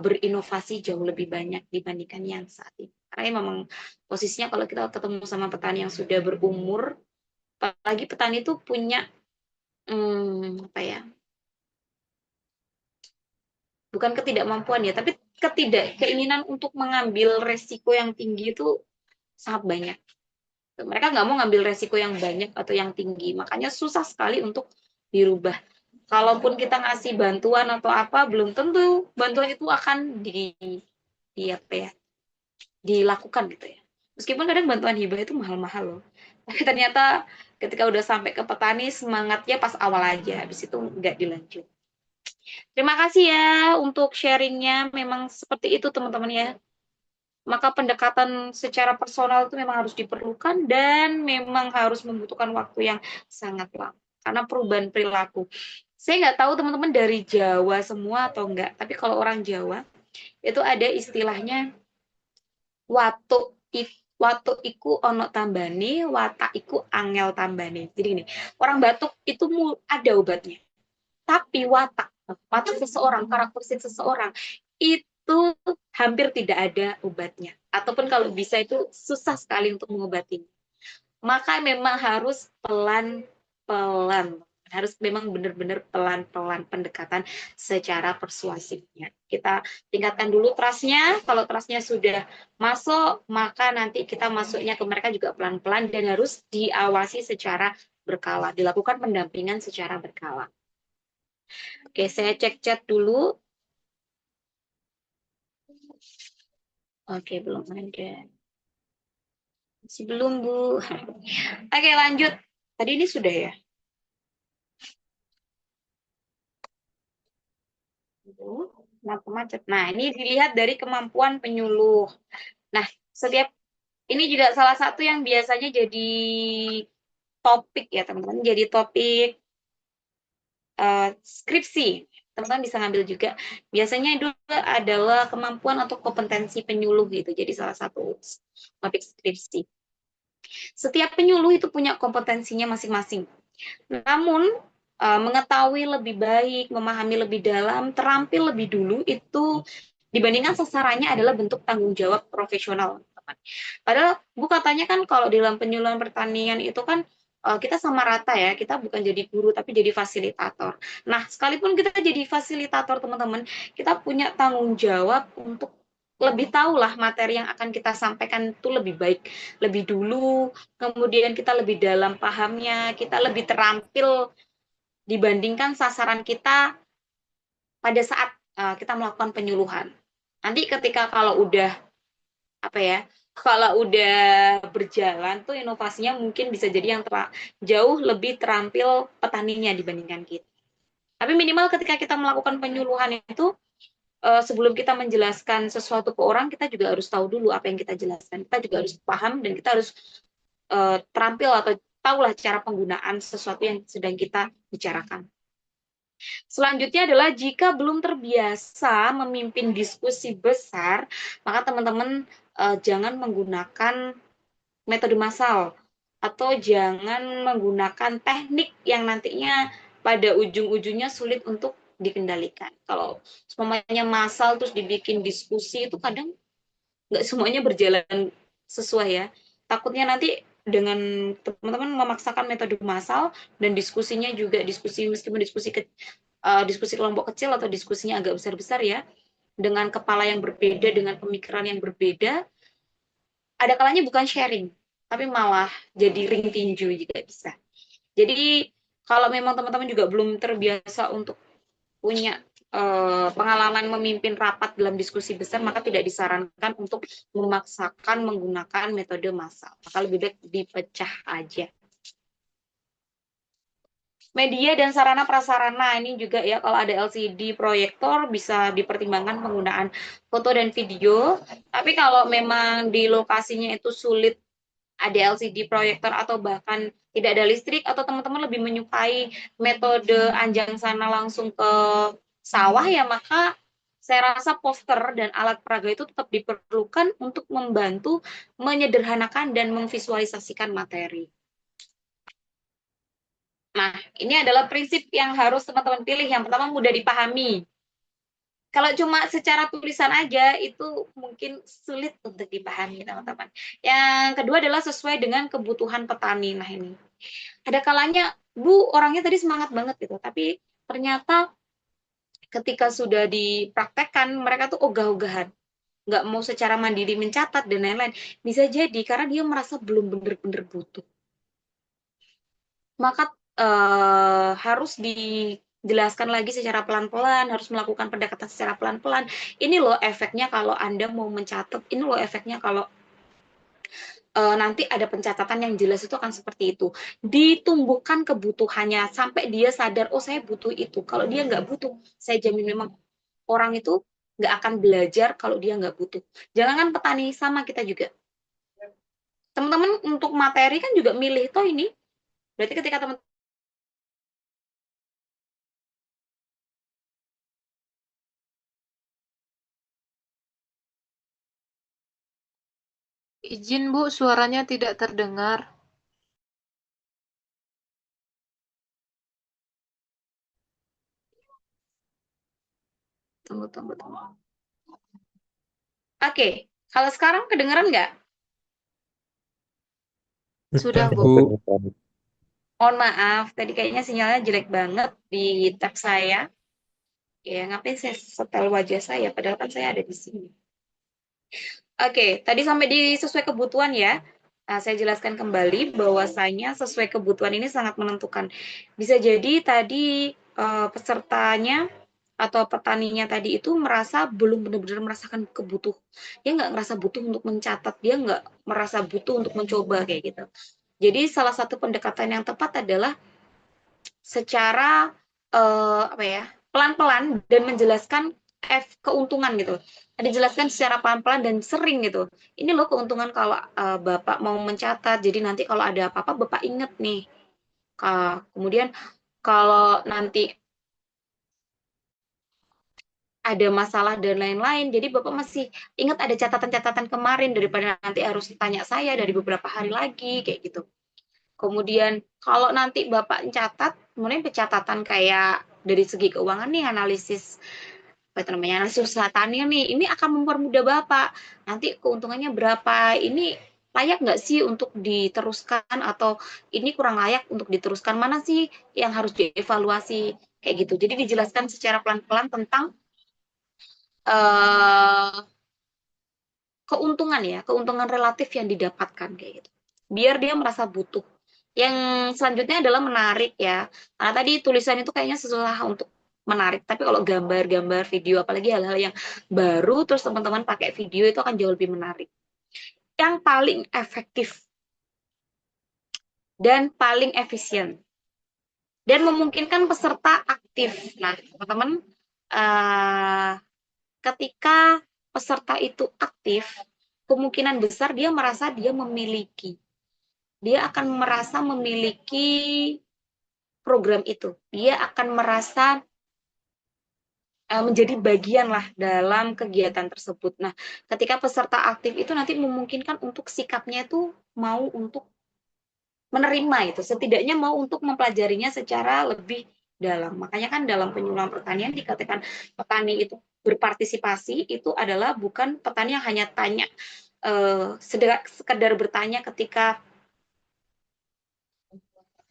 berinovasi jauh lebih banyak dibandingkan yang saat ini. Karena memang posisinya kalau kita ketemu sama petani yang sudah berumur, apalagi petani itu punya apa ya, bukan ketidakmampuan ya, tapi keinginan untuk mengambil resiko yang tinggi itu sangat banyak. Mereka nggak mau ngambil resiko yang banyak atau yang tinggi, makanya susah sekali untuk dirubah. Kalaupun kita ngasih bantuan atau apa, belum tentu bantuan itu akan apa ya, dilakukan gitu ya. Meskipun kadang bantuan hibah itu mahal-mahal loh. Tapi ternyata ketika udah sampai ke petani, semangatnya pas awal aja, habis itu nggak dilanjut. Terima kasih ya untuk sharingnya, memang seperti itu teman-teman ya. Maka pendekatan secara personal itu memang harus diperlukan dan memang harus membutuhkan waktu yang sangat lama. Karena perubahan perilaku. Saya nggak tahu teman-teman dari Jawa semua atau enggak, tapi kalau orang Jawa itu ada istilahnya watu iku ono tambane, wata iku angel tambane. Jadi gini, orang batuk itu ada obatnya. Tapi watak seseorang, karakteristik seseorang itu hampir tidak ada obatnya. Ataupun kalau bisa itu susah sekali untuk mengobatinya. Maka memang harus pelan-pelan. Harus memang benar-benar pelan-pelan pendekatan secara persuasifnya. Kita tingkatkan dulu trust-nya. Kalau trust-nya sudah masuk, maka nanti kita masuknya ke mereka juga pelan-pelan dan harus diawasi secara berkala. Dilakukan pendampingan secara berkala. Oke, saya cek chat dulu. Oke, belum ada. Masih belum, Bu. Oke, lanjut. Tadi ini sudah ya? Macet. Nah, ini dilihat dari kemampuan penyuluh. Nah, ini juga salah satu yang biasanya jadi topik ya, teman-teman. Jadi topik skripsi. Teman-teman bisa ngambil juga. Biasanya itu adalah kemampuan atau kompetensi penyuluh gitu. Jadi salah satu topik skripsi. Setiap penyuluh itu punya kompetensinya masing-masing. Namun mengetahui lebih baik, memahami lebih dalam, terampil lebih dulu itu dibandingkan sasarannya adalah bentuk tanggung jawab profesional. Padahal Bu katanya kan kalau dalam penyuluhan pertanian itu kan kita sama rata ya, kita bukan jadi guru tapi jadi fasilitator. Nah, sekalipun kita jadi fasilitator teman-teman, kita punya tanggung jawab untuk lebih tahulah materi yang akan kita sampaikan itu lebih baik, lebih dulu, kemudian kita lebih dalam pahamnya, kita lebih terampil dibandingkan sasaran kita pada saat kita melakukan penyuluhan. Nanti ketika kalau udah berjalan tuh inovasinya mungkin bisa jadi yang jauh lebih terampil petaninya dibandingkan kita. Tapi minimal ketika kita melakukan penyuluhan itu sebelum kita menjelaskan sesuatu ke orang, kita juga harus tahu dulu apa yang kita jelaskan. Kita juga harus paham dan kita harus terampil atau tahulah cara penggunaan sesuatu yang sedang kita bicarakan. Selanjutnya adalah jika belum terbiasa memimpin diskusi besar, maka teman-teman jangan menggunakan metode massal atau jangan menggunakan teknik yang nantinya pada ujung-ujungnya sulit untuk dikendalikan. Kalau semuanya massal terus dibikin diskusi itu kadang nggak semuanya berjalan sesuai ya. Takutnya nanti dengan teman-teman memaksakan metode massal dan diskusinya juga meskipun diskusi kelompok kecil atau diskusinya agak besar-besar ya, dengan kepala yang berbeda, dengan pemikiran yang berbeda, ada kalanya bukan sharing, tapi malah jadi ring tinju juga bisa. Jadi kalau memang teman-teman juga belum terbiasa untuk punya pengalaman memimpin rapat dalam diskusi besar, maka tidak disarankan untuk memaksakan menggunakan metode massal. Maka lebih baik dipecah aja. Media dan sarana prasarana ini juga ya, kalau ada LCD proyektor bisa dipertimbangkan penggunaan foto dan video. Tapi kalau memang di lokasinya itu sulit ada LCD proyektor atau bahkan tidak ada listrik, atau teman-teman lebih menyukai metode anjang sana langsung ke sawah ya, maka saya rasa poster dan alat peraga itu tetap diperlukan untuk membantu menyederhanakan dan memvisualisasikan materi. Nah, ini adalah prinsip yang harus teman-teman pilih. Yang pertama, mudah dipahami. Kalau cuma secara tulisan aja, itu mungkin sulit untuk dipahami, teman-teman. Yang kedua adalah sesuai dengan kebutuhan petani. Nah, ini. Ada kalanya, Bu, orangnya tadi semangat banget gitu, tapi ternyata ketika sudah dipraktekkan, mereka tuh ogah-ogahan, nggak mau secara mandiri mencatat dan lain-lain. Bisa jadi karena dia merasa belum benar-benar butuh. Maka harus dijelaskan lagi secara pelan-pelan, harus melakukan pendekatan secara pelan-pelan. Ini loh efeknya kalau Anda mau mencatat, ini loh efeknya kalau nanti ada pencatatan yang jelas itu akan seperti itu. Ditumbuhkan kebutuhannya sampai dia sadar, oh saya butuh itu. Kalau dia nggak butuh, saya jamin memang orang itu nggak akan belajar kalau dia nggak butuh. Jangankan petani, sama kita juga. Teman-teman untuk materi kan juga milih toh ini. Berarti ketika teman Izin Bu, suaranya tidak terdengar. tunggu. Oke, kalau sekarang kedengeran nggak? Sudah Bu. Mohon maaf, tadi kayaknya sinyalnya jelek banget di tab saya. Ya, ngapain saya setel wajah saya, padahal kan saya ada di sini. Oke, tadi sampai di sesuai kebutuhan ya. Nah, saya jelaskan kembali bahwasanya sesuai kebutuhan ini sangat menentukan. Bisa jadi tadi pesertanya atau petaninya tadi itu merasa belum benar-benar merasakan kebutuh. Dia nggak merasa butuh untuk mencatat, dia nggak merasa butuh untuk mencoba kayak gitu. Jadi salah satu pendekatan yang tepat adalah secara apa ya, pelan-pelan dan menjelaskan keuntungan gitu. Dijelaskan secara pelan-pelan dan sering gitu. Ini loh keuntungan kalau Bapak mau mencatat. Jadi nanti kalau ada apa-apa Bapak inget nih. Kemudian kalau nanti ada masalah dan lain-lain, jadi Bapak masih ingat ada catatan-catatan kemarin daripada nanti harus tanya saya dari beberapa hari lagi kayak gitu. Kemudian kalau nanti Bapak catat, kemudian pencatatan kayak dari segi keuangan nih, analisis apa itu namanya, analisis usaha tani nih, ini akan mempermudah Bapak. Nanti keuntungannya berapa, ini layak nggak sih untuk diteruskan atau ini kurang layak untuk diteruskan, mana sih yang harus dievaluasi kayak gitu. Jadi dijelaskan secara pelan-pelan tentang keuntungan ya, keuntungan relatif yang didapatkan kayak gitu. Biar dia merasa butuh. Yang selanjutnya adalah menarik ya. Karena tadi tulisan itu kayaknya susah untuk menarik, tapi kalau gambar-gambar, video, apalagi hal-hal yang baru, terus teman-teman pakai video itu akan jauh lebih menarik. Yang paling efektif dan paling efisien dan memungkinkan peserta aktif. Nah, teman-teman, ketika peserta itu aktif, kemungkinan besar dia merasa dia memiliki. Dia akan merasa memiliki program itu. Dia akan merasa menjadi bagian lah dalam kegiatan tersebut. Nah, ketika peserta aktif itu nanti memungkinkan untuk sikapnya itu mau untuk menerima itu, setidaknya mau untuk mempelajarinya secara lebih dalam. Makanya kan dalam penyuluhan pertanian dikatakan petani itu berpartisipasi, itu adalah bukan petani yang hanya tanya, sekedar bertanya ketika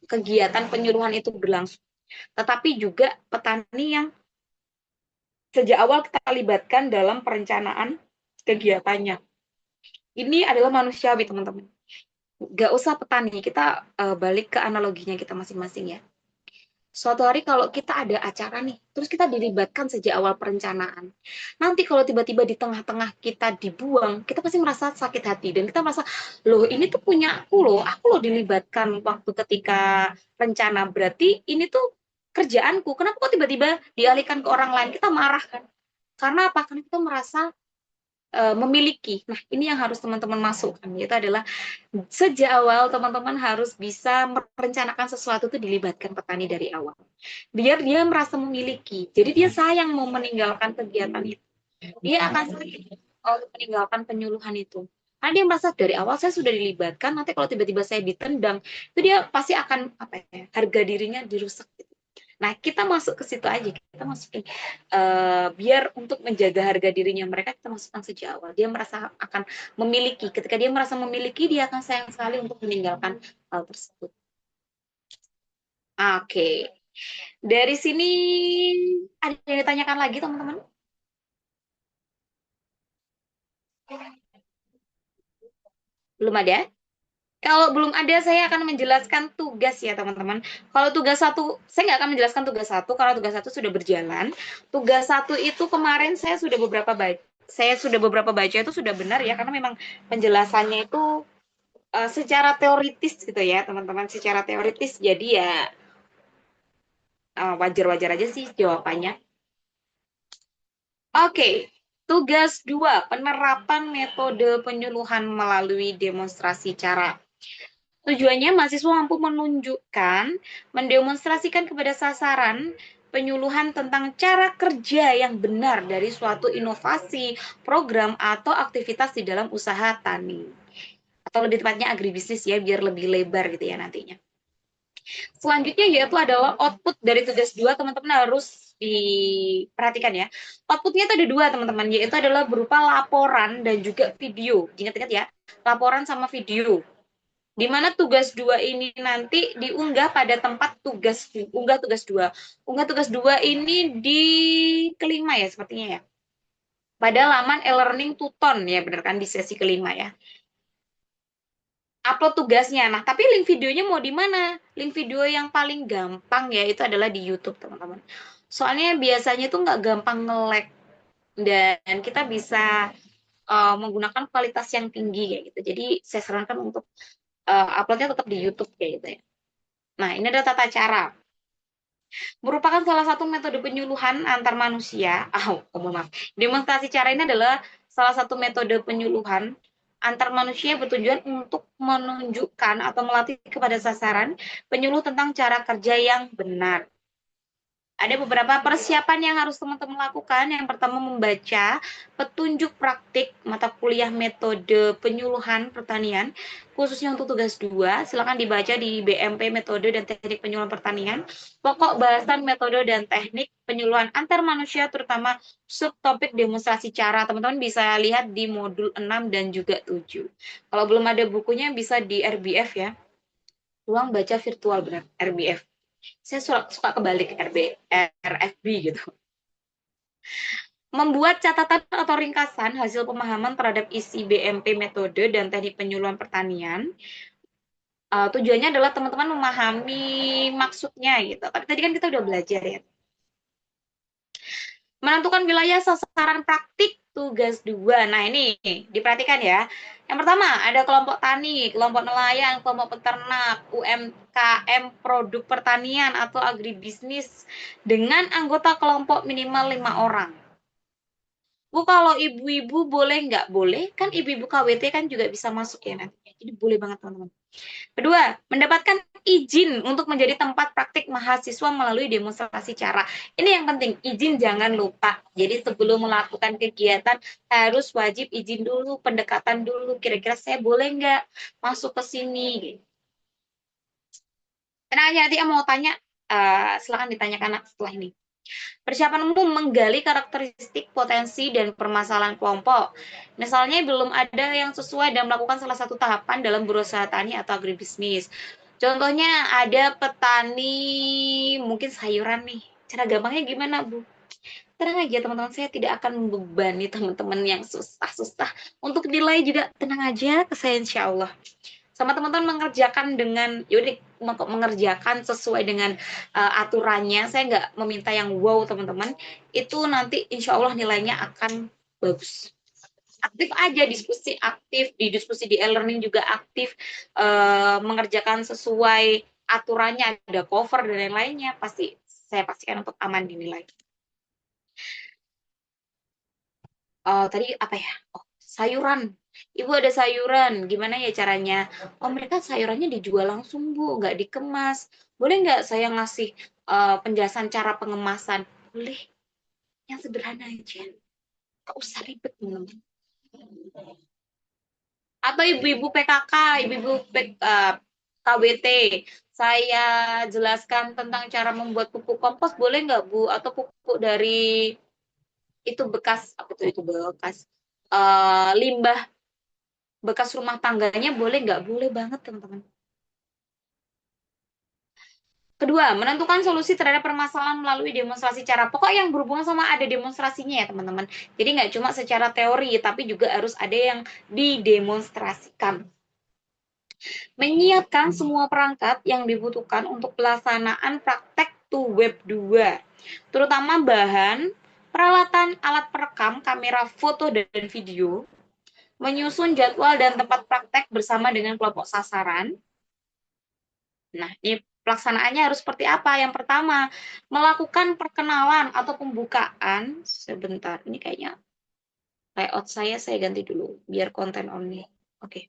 kegiatan penyuluhan itu berlangsung, tetapi juga petani yang sejak awal kita libatkan dalam perencanaan kegiatannya. Ini adalah manusiawi, teman-teman. Gak usah petani, kita balik ke analoginya kita masing-masing ya. Suatu hari kalau kita ada acara nih, terus kita dilibatkan sejak awal perencanaan. Nanti kalau tiba-tiba di tengah-tengah kita dibuang, kita pasti merasa sakit hati. Dan kita merasa, loh ini tuh punya aku loh dilibatkan waktu ketika rencana. Berarti ini tuh kerjaanku, kenapa kok tiba-tiba dialihkan ke orang lain? Kita marah kan? Karena apa? Karena kita merasa memiliki. Nah, ini yang harus teman-teman masukkan, yaitu adalah sejak awal teman-teman harus bisa merencanakan sesuatu itu dilibatkan petani dari awal. Biar dia merasa memiliki. Jadi dia sayang mau meninggalkan kegiatan itu. Dia akan sayang meninggalkan penyuluhan itu. Karena dia merasa dari awal saya sudah dilibatkan, nanti kalau tiba-tiba saya ditendang, itu dia pasti akan harga dirinya dirusak. Nah, kita masuk ke situ aja, kita masukin biar untuk menjaga harga dirinya mereka, kita masukkan sejak awal. Dia merasa akan memiliki. Ketika dia merasa memiliki, dia akan sayang sekali untuk meninggalkan hal tersebut. Oke. Dari sini Ada yang ditanyakan lagi, teman-teman? Belum ada? Kalau belum ada, saya akan menjelaskan tugas ya, teman-teman. Kalau tugas satu, saya nggak akan menjelaskan tugas satu, karena tugas satu sudah berjalan. Tugas satu itu kemarin saya sudah beberapa baca itu sudah benar ya, karena memang penjelasannya itu secara teoritis gitu ya, teman-teman. Secara teoritis, jadi ya wajar-wajar aja sih jawabannya. Oke, tugas 2, penerapan metode penyuluhan melalui demonstrasi cara. Tujuannya mahasiswa mampu menunjukkan, mendemonstrasikan kepada sasaran penyuluhan tentang cara kerja yang benar dari suatu inovasi, program, atau aktivitas di dalam usaha tani. Atau lebih tepatnya agribisnis ya, biar lebih lebar gitu ya nantinya. Selanjutnya yaitu adalah output dari tugas 2, teman-teman harus diperhatikan ya. Outputnya itu ada 2, teman-teman, yaitu adalah berupa laporan dan juga video. Ingat-ingat ya, laporan sama video. Di mana tugas 2 ini nanti diunggah pada tempat unggah tugas 2. Unggah tugas 2 ini di kelima ya sepertinya ya. Pada laman e-learning Tuton ya, benar kan, di sesi kelima ya. Upload tugasnya. Nah, tapi link videonya mau di mana? Link video yang paling gampang ya itu adalah di YouTube, teman-teman. Soalnya biasanya itu nggak gampang nge-lag dan kita bisa menggunakan kualitas yang tinggi kayak gitu. Jadi saya sarankan untuk uploadnya tetap di YouTube kayak gitu ya. Nah, ini adalah tata cara. Merupakan salah satu metode penyuluhan antar manusia. Maaf. Demonstrasi cara ini adalah salah satu metode penyuluhan antar manusia bertujuan untuk menunjukkan atau melatih kepada sasaran penyuluh tentang cara kerja yang benar. Ada beberapa persiapan yang harus teman-teman lakukan. Yang pertama, membaca petunjuk praktik mata kuliah metode penyuluhan pertanian, khususnya untuk tugas 2. Silakan dibaca di BMP Metode dan Teknik Penyuluhan Pertanian. Pokok bahasan metode dan teknik penyuluhan antar manusia, terutama subtopik demonstrasi cara. Teman-teman bisa lihat di modul 6 dan juga 7. Kalau belum ada bukunya, bisa di RBF ya. Ruang Baca Virtual, benar, RBF. Saya suka kebalik RFB gitu. Membuat catatan atau ringkasan hasil pemahaman terhadap isi BMP metode dan teknik penyuluhan pertanian. Tujuannya adalah teman-teman memahami maksudnya gitu. Tapi tadi kan kita udah belajar ya. Menentukan wilayah sasaran praktik tugas 2. Nah, ini diperhatikan ya. Yang pertama, ada kelompok tani, kelompok nelayan, kelompok peternak, UMKM produk pertanian atau agribisnis dengan anggota kelompok minimal 5 orang. Bu, kalau ibu-ibu boleh nggak? Boleh, kan ibu-ibu KWT kan juga bisa masuk ya nantinya. Jadi boleh banget, teman-teman. Kedua, mendapatkan izin untuk menjadi tempat praktik mahasiswa melalui demonstrasi cara. Ini yang penting, izin jangan lupa. Jadi sebelum melakukan kegiatan harus wajib izin dulu, pendekatan dulu. Kira-kira saya boleh nggak masuk ke sini? Tenang aja, nanti yang mau tanya, silakan ditanyakan setelah ini. Persiapan umum menggali karakteristik, potensi, dan permasalahan kelompok. Misalnya belum ada yang sesuai dan melakukan salah satu tahapan dalam berusaha tani atau agribisnis. Contohnya ada petani mungkin sayuran nih. Cara gampangnya gimana, Bu? Tenang aja teman-teman, saya tidak akan membebani teman-teman yang susah-susah. Untuk nilai juga tenang aja ke saya insya Allah. Sama teman-teman mengerjakan dengan yaudah mengerjakan sesuai dengan aturannya. Saya nggak meminta yang wow teman-teman, itu nanti insya Allah nilainya akan bagus. Aktif aja, diskusi aktif, di diskusi di e-learning juga aktif, mengerjakan sesuai aturannya, ada cover dan lain-lainnya, pasti saya pastikan untuk aman dinilai. Tadi apa ya? Sayuran. Ibu ada sayuran, gimana ya caranya? Mereka sayurannya dijual langsung, Bu, nggak dikemas. Boleh nggak saya ngasih penjelasan cara pengemasan? Boleh, yang sederhana aja. Nggak usah ribet, teman-teman. Atau ibu-ibu PKK, ibu-ibu KWT, saya jelaskan tentang cara membuat pupuk kompos, boleh nggak, Bu? Atau pupuk dari itu bekas, apa tuh itu bekas limbah bekas rumah tangganya, boleh nggak? Boleh banget, teman-teman. Kedua, menentukan solusi terhadap permasalahan melalui demonstrasi cara. Pokok yang berhubungan sama ada demonstrasinya ya teman-teman. Jadi nggak cuma secara teori, tapi juga harus ada yang didemonstrasikan. Menyiapkan semua perangkat yang dibutuhkan untuk pelaksanaan praktek to web 2, terutama bahan, peralatan alat perekam, kamera foto dan video, menyusun jadwal dan tempat praktek bersama dengan kelompok sasaran. Nah, ini pelaksanaannya harus seperti apa? Yang pertama, melakukan perkenalan atau pembukaan. Sebentar, ini kayaknya layout saya ganti dulu, biar konten only. Oke.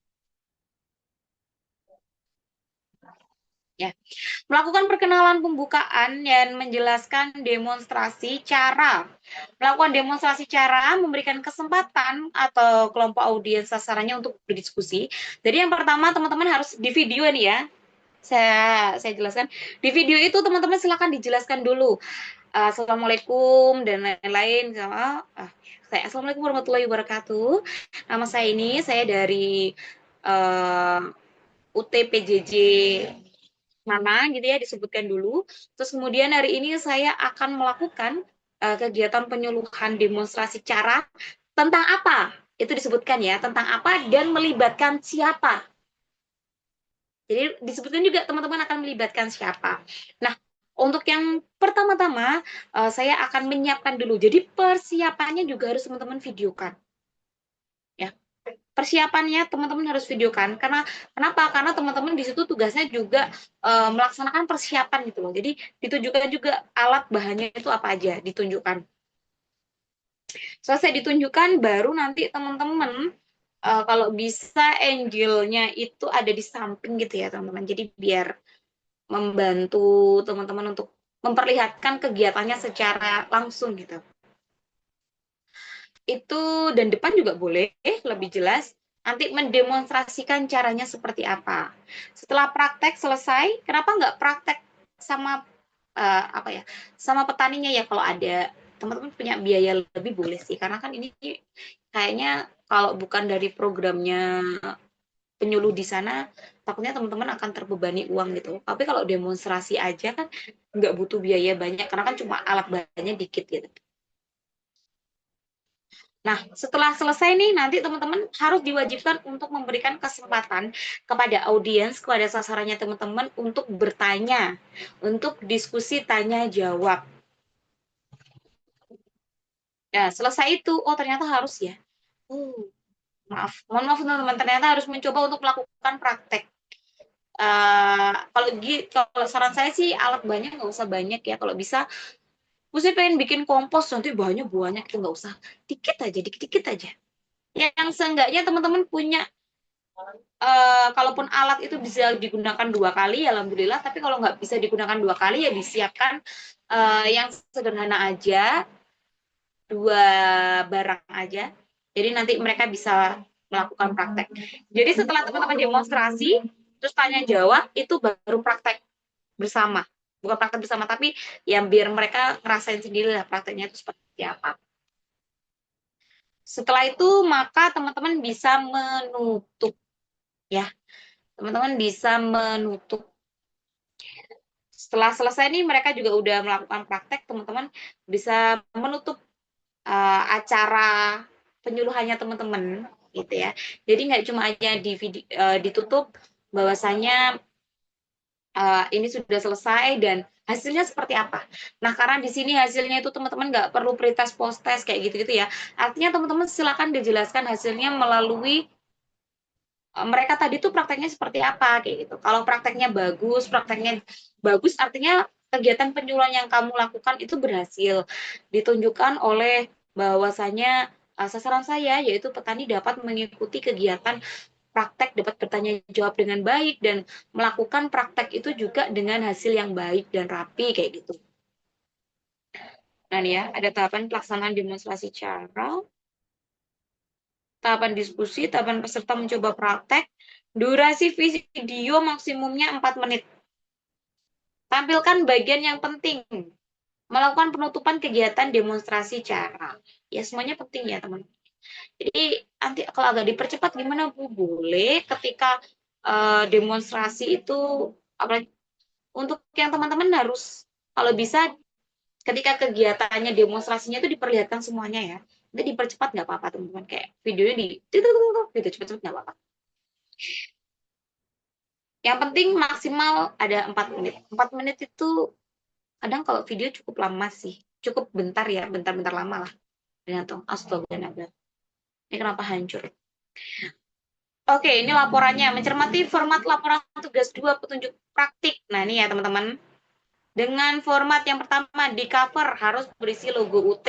Ya. Melakukan perkenalan pembukaan dan menjelaskan demonstrasi cara. Melakukan demonstrasi cara memberikan kesempatan atau kelompok audiens sasarannya untuk berdiskusi. Jadi yang pertama teman-teman harus di video nih ya. Saya jelaskan. Di video itu teman-teman silakan dijelaskan dulu. Assalamualaikum dan lain-lain. Assalamualaikum warahmatullahi wabarakatuh. Nama saya dari UTPJJ mana gitu ya, disebutkan dulu. Terus kemudian hari ini saya akan melakukan kegiatan penyuluhan demonstrasi cara tentang apa? Itu disebutkan ya, tentang apa dan melibatkan siapa. Jadi disebutkan juga teman-teman akan melibatkan siapa. Nah, untuk yang pertama-tama saya akan menyiapkan dulu. Jadi persiapannya juga harus teman-teman videokan. Ya. Persiapannya teman-teman harus videokan. Karena kenapa? Karena teman-teman di situ tugasnya juga melaksanakan persiapan gitu loh. Jadi ditunjukkan juga alat bahannya itu apa aja, ditunjukkan. Selesai ditunjukkan, baru nanti teman-teman kalau bisa angle-nya itu ada di samping gitu ya teman-teman. Jadi biar membantu teman-teman untuk memperlihatkan kegiatannya secara langsung gitu. Itu dan depan juga boleh lebih jelas. Nanti mendemonstrasikan caranya seperti apa. Setelah praktek selesai, kenapa nggak praktek sama sama petaninya ya kalau ada teman-teman punya biaya lebih boleh sih, karena kan ini kayaknya kalau bukan dari programnya penyuluh di sana takutnya teman-teman akan terbebani uang gitu. Tapi kalau demonstrasi aja kan nggak butuh biaya banyak karena kan cuma alat bahannya dikit gitu. Nah, setelah selesai nih, nanti teman-teman harus diwajibkan untuk memberikan kesempatan kepada audiens, kepada sasarannya teman-teman untuk bertanya, untuk diskusi tanya jawab. Nah, selesai itu, oh ternyata harus ya. Mohon maaf teman-teman, ternyata harus mencoba untuk melakukan praktek. Kalau saran saya sih alat banyak nggak usah banyak ya, kalau bisa. Saya pengen bikin kompos nanti banyak itu nggak usah, dikit aja. Yang seenggaknya teman-teman punya, kalaupun alat itu bisa digunakan 2 kali, alhamdulillah. Tapi kalau nggak bisa digunakan 2 kali ya disiapkan yang sederhana aja, 2 barang aja. Jadi nanti mereka bisa melakukan praktek. Jadi setelah teman-teman demonstrasi, terus tanya jawab, itu baru praktek bersama. Bukan praktek bersama, tapi ya biar mereka ngerasain sendiri lah prakteknya itu seperti apa. Setelah itu maka teman-teman bisa menutup ya. Teman-teman bisa menutup. Setelah selesai nih mereka juga udah melakukan praktek, teman-teman bisa menutup acara penyuluhannya teman-teman gitu ya. Jadi nggak cuma aja ditutup bahwasanya ini sudah selesai dan hasilnya seperti apa. Nah, karena di sini hasilnya itu teman-teman nggak perlu pretest post-test kayak gitu-gitu ya. Artinya teman-teman silakan dijelaskan hasilnya melalui mereka tadi tuh prakteknya seperti apa kayak gitu. Kalau prakteknya bagus artinya kegiatan penyuluhan yang kamu lakukan itu berhasil. Ditunjukkan oleh bahwasanya sasaran saya yaitu petani dapat mengikuti kegiatan praktek, dapat bertanya jawab dengan baik dan melakukan praktek itu juga dengan hasil yang baik dan rapi kayak gitu. Nah nih ya, ada tahapan pelaksanaan demonstrasi cara, tahapan diskusi, tahapan peserta mencoba praktek, durasi video maksimumnya 4 menit. Tampilkan bagian yang penting, melakukan penutupan kegiatan demonstrasi cara. Ya semuanya penting ya teman-teman. Jadi nanti kalau agak dipercepat gimana Bu? Boleh ketika demonstrasi itu apalagi Untuk yang teman-teman harus, kalau bisa ketika kegiatannya demonstrasinya itu diperlihatkan semuanya ya. Nanti dipercepat nggak apa-apa teman-teman. Kayak videonya di gitu cepet-cepet nggak apa-apa. Yang penting maksimal ada 4 menit. 4 menit itu kadang kalau video cukup lama sih. Cukup bentar ya, bentar-bentar lama lah. Tergantung. Astaga, naga. Ini kenapa hancur? Oke, ini laporannya. Mencermati format laporan tugas 2 petunjuk praktik. Nah, ini ya teman-teman. Dengan format yang pertama, di cover harus berisi logo UT.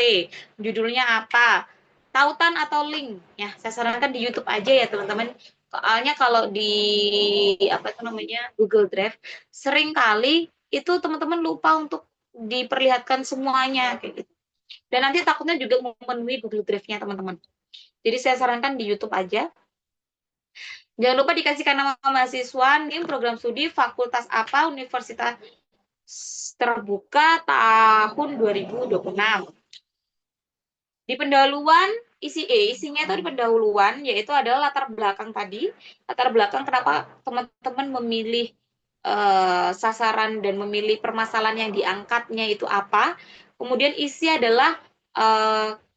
Judulnya apa? Tautan atau link. Ya, saya sarankan di YouTube aja ya teman-teman. Soalnya kalau di apa itu namanya Google Drive, sering kali itu teman-teman lupa untuk diperlihatkan semuanya kayak gitu. Dan nanti takutnya juga memenuhi Google Drive-nya teman-teman. Jadi saya sarankan di YouTube aja. Jangan lupa dikasihkan nama mahasiswa, NIM, program studi, fakultas apa, universitas terbuka tahun 2026. Di pendahuluan, isinya itu di pendahuluan, yaitu adalah latar belakang tadi. Latar belakang kenapa teman-teman memilih sasaran dan memilih permasalahan yang diangkatnya itu apa. Kemudian isi adalah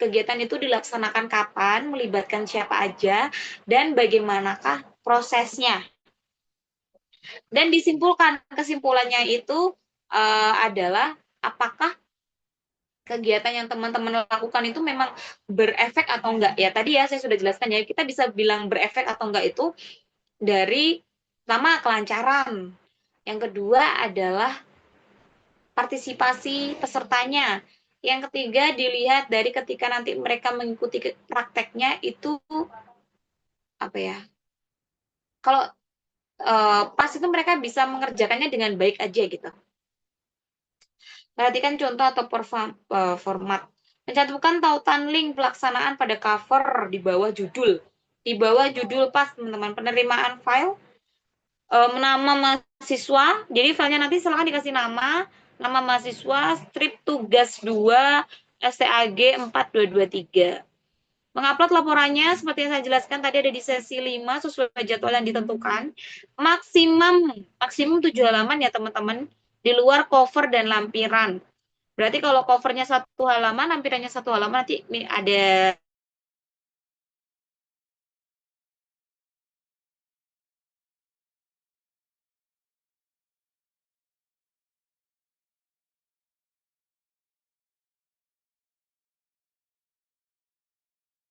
kegiatan itu dilaksanakan kapan, melibatkan siapa aja, dan bagaimanakah prosesnya. Dan disimpulkan, kesimpulannya itu adalah apakah kegiatan yang teman-teman lakukan itu memang berefek atau enggak. Ya tadi ya saya sudah jelaskan ya, kita bisa bilang berefek atau enggak itu dari pertama kelancaran. Yang kedua adalah partisipasi pesertanya. Yang ketiga dilihat dari ketika nanti mereka mengikuti prakteknya itu apa ya? Kalau pas itu mereka bisa mengerjakannya dengan baik aja gitu. Perhatikan contoh atau format. Mencantumkan tautan link pelaksanaan pada cover di bawah judul. Di bawah judul pas teman-teman penerimaan file, nama mahasiswa. Jadi filenya nanti silahkan dikasih nama mahasiswa, strip tugas 2, STAG 4223. Mengupload laporannya seperti yang saya jelaskan tadi ada di sesi 5 sesuai jadwal yang ditentukan. Maksimum 7 halaman ya teman-teman, di luar cover dan lampiran. Berarti kalau covernya 1 halaman, lampirannya 1 halaman, nanti ada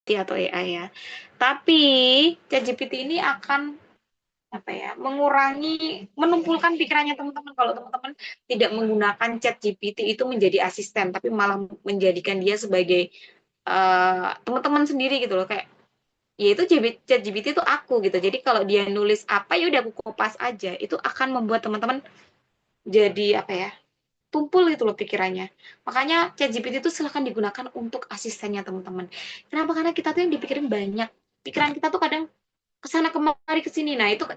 atau AI ya. Tapi ChatGPT ini akan apa ya, menumpulkan pikirannya teman-teman. Kalau teman-teman tidak menggunakan ChatGPT itu menjadi asisten, tapi malah menjadikan dia sebagai teman-teman sendiri gitu loh, kayak ya itu ChatGPT itu aku gitu. Jadi kalau dia nulis apa ya udah aku kopas aja, itu akan membuat teman-teman jadi apa ya, tumpul gitu loh pikirannya. Makanya ChatGPT itu silahkan digunakan untuk asistennya teman-teman. Kenapa? Karena kita tuh yang dipikirin banyak. Pikiran kita tuh kadang kesana kemari kesini. Nah itu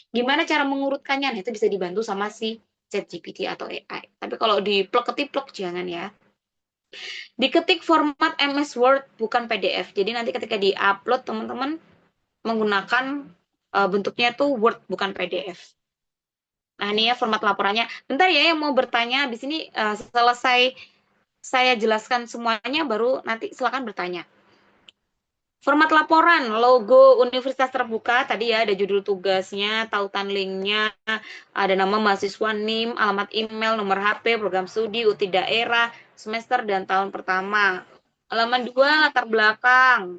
gimana cara mengurutkannya? Nah itu bisa dibantu sama si ChatGPT atau AI. Tapi kalau diplek-ketiplek jangan ya. Diketik format MS Word bukan PDF. Jadi nanti ketika di-upload teman-teman menggunakan bentuknya tuh Word bukan PDF. Nah, ini ya format laporannya. Bentar ya yang mau bertanya, habis ini selesai saya jelaskan semuanya, baru nanti silakan bertanya. Format laporan, logo universitas terbuka, tadi ya ada judul tugasnya, tautan linknya, ada nama mahasiswa, NIM, alamat email, nomor HP, program studi, UT daerah, semester, dan tahun pertama. Halaman 2, latar belakang.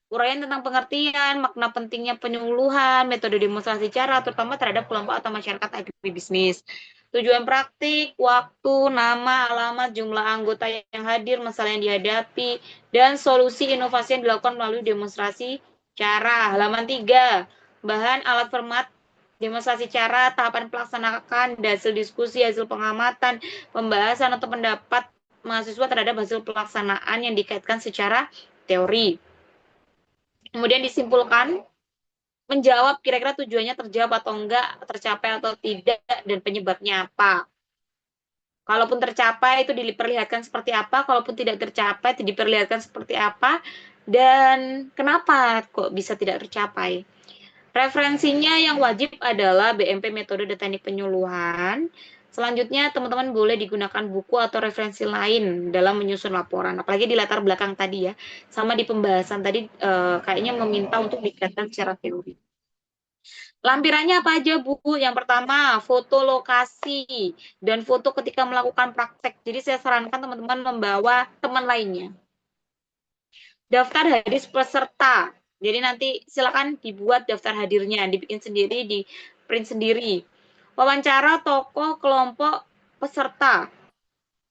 Uraian tentang pengertian, makna pentingnya penyuluhan, metode demonstrasi cara, terutama terhadap kelompok atau masyarakat agribisnis. Tujuan praktik, waktu, nama, alamat, jumlah anggota yang hadir, masalah yang dihadapi, dan solusi inovasi yang dilakukan melalui demonstrasi cara. Halaman 3, bahan alat format, demonstrasi cara, tahapan pelaksanaan, hasil diskusi, hasil pengamatan, pembahasan atau pendapat mahasiswa terhadap hasil pelaksanaan yang dikaitkan secara teori. Kemudian disimpulkan, menjawab kira-kira tujuannya terjawab atau enggak, tercapai atau tidak, dan penyebabnya apa. Kalaupun tercapai itu diperlihatkan seperti apa, kalaupun tidak tercapai itu diperlihatkan seperti apa, dan kenapa kok bisa tidak tercapai. Referensinya yang wajib adalah BMP metode dan teknik penyuluhan, Selanjutnya, teman-teman boleh digunakan buku atau referensi lain dalam menyusun laporan. Apalagi di latar belakang tadi ya. Sama di pembahasan tadi kayaknya meminta untuk dikaitkan secara teori. Lampirannya apa aja, Bu? Yang pertama, foto lokasi dan foto ketika melakukan praktek. Jadi saya sarankan teman-teman membawa teman lainnya. Daftar hadir peserta. Jadi nanti silakan dibuat daftar hadirnya, dibikin sendiri, di print sendiri. Wawancara tokoh kelompok peserta.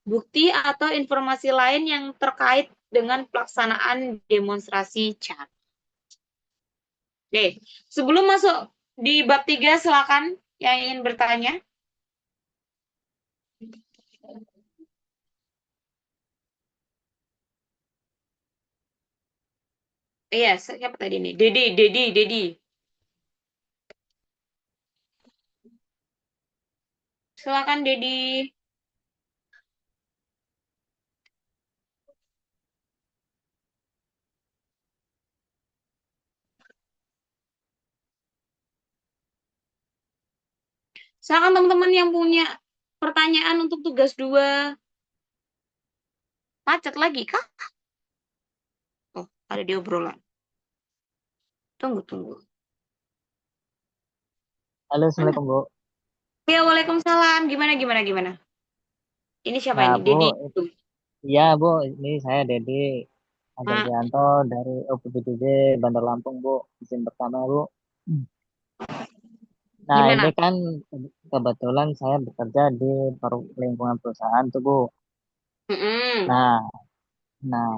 Bukti atau informasi lain yang terkait dengan pelaksanaan demonstrasi CHAT. Oke, sebelum masuk di bab 3, silakan yang ingin bertanya. Iya, siapa tadi nih? Dedi. Silakan Dedi. Silakan teman-teman yang punya pertanyaan untuk tugas 2. Macet lagi kah? Oh, ada di obrolan. Tunggu. Halo, Mana? Assalamualaikum, Bu. Ya, waalaikumsalam. Gimana? Ini siapa Nah, ini? Bu, Dedi. iya, Bu, ini saya Dedi Hmm. Agardianto dari UPBJJ Bandar Lampung, Bu. Izin pertama, Bu. Nah, ini Gimana? kan kebetulan saya bekerja di lingkungan perusahaan tuh, Bu. Mm-mm. Nah, nah,